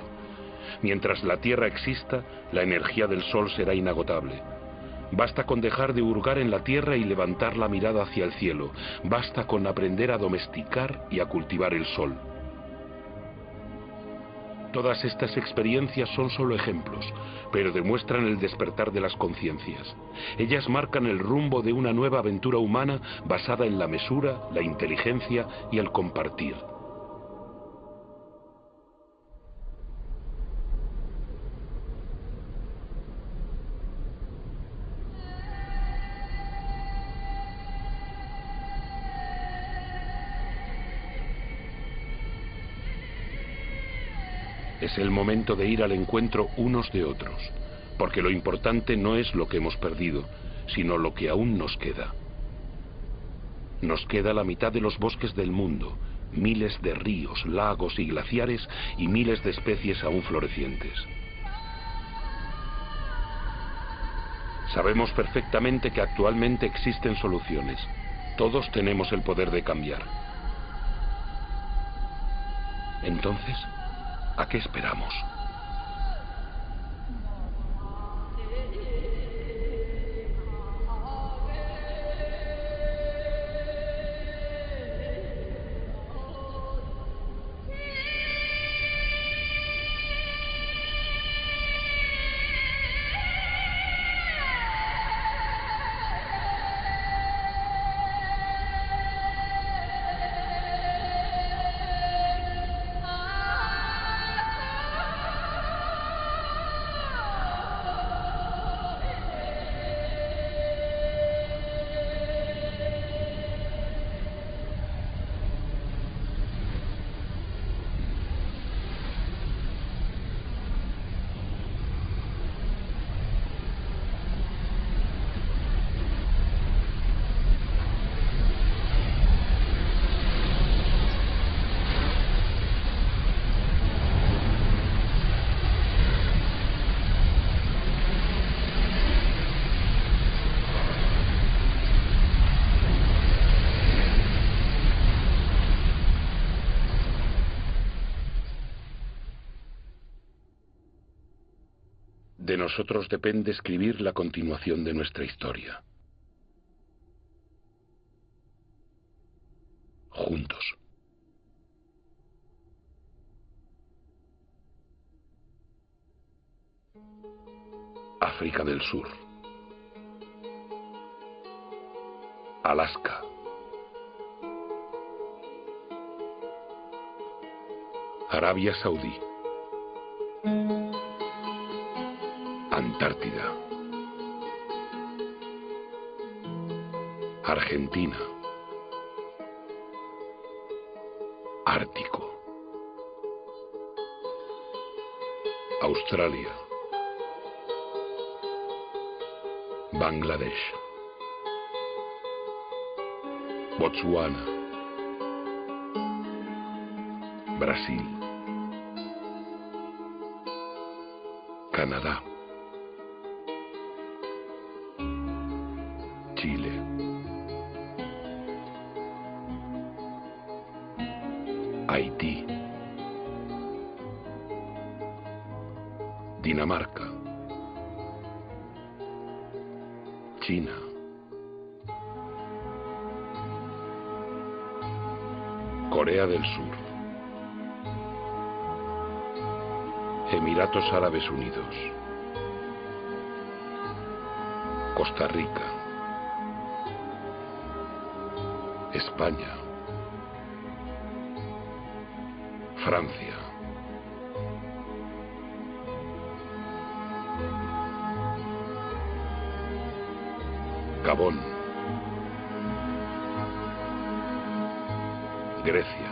Mientras la Tierra exista, la energía del Sol será inagotable. Basta con dejar de hurgar en la tierra y levantar la mirada hacia el cielo. Basta con aprender a domesticar y a cultivar el sol. Todas estas experiencias son solo ejemplos, pero demuestran el despertar de las conciencias. Ellas marcan el rumbo de una nueva aventura humana basada en la mesura, la inteligencia y el compartir. Es el momento de ir al encuentro unos de otros, porque lo importante no es lo que hemos perdido, sino lo que aún nos queda. Nos queda la mitad de los bosques del mundo, miles de ríos, lagos y glaciares y miles de especies aún florecientes. Sabemos perfectamente que actualmente existen soluciones. Todos tenemos el poder de cambiar. Entonces, ¿a qué esperamos? nosotros depende escribir la continuación de nuestra historia. Juntos. África del Sur. Alaska. Arabia Saudí. Antártida. Argentina. Ártico. Australia. Bangladesh. Botsuana. Brasil. Canadá. Chile. Haití. Dinamarca. China. Corea del Sur. Emiratos Árabes Unidos. Costa Rica. España. Francia. Gabón. Grecia.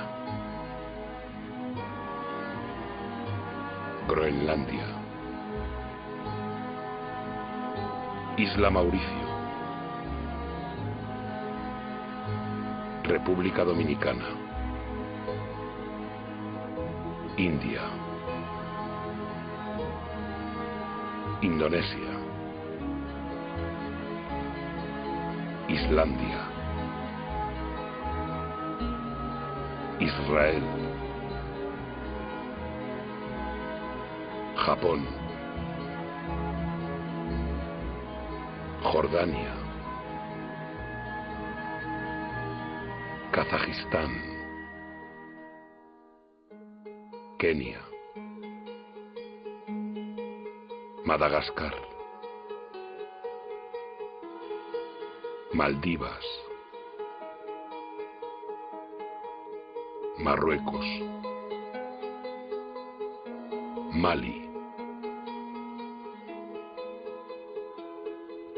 Groenlandia. Isla Mauricio. República Dominicana. India. Indonesia. Islandia. Israel. Japón. Jordania. Kazajistán. Kenia. Madagascar. Maldivas. Marruecos. Mali.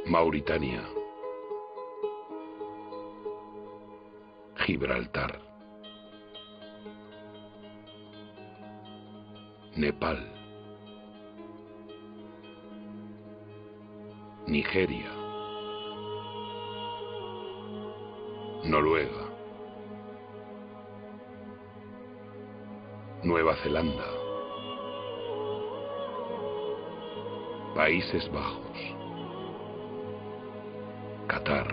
Mauritania. Gibraltar. Nepal. Nigeria. Noruega. Nueva Zelanda. Países Bajos. Qatar.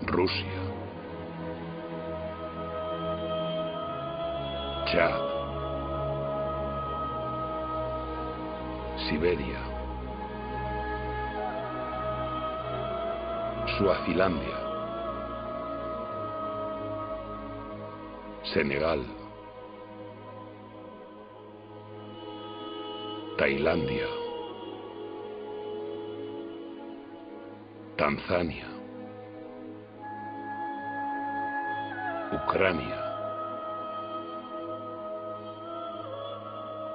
Rusia. Chad. Siberia. Suazilandia. Senegal. Tailandia. Tanzania. Ucrania.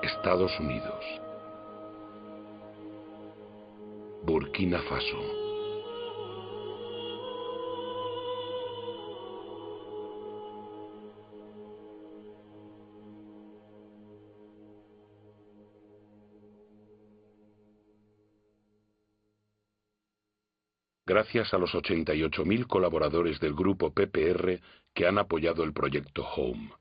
Estados Unidos. Burkina Faso. Gracias a los 88.000 colaboradores del grupo PPR que han apoyado el proyecto Home.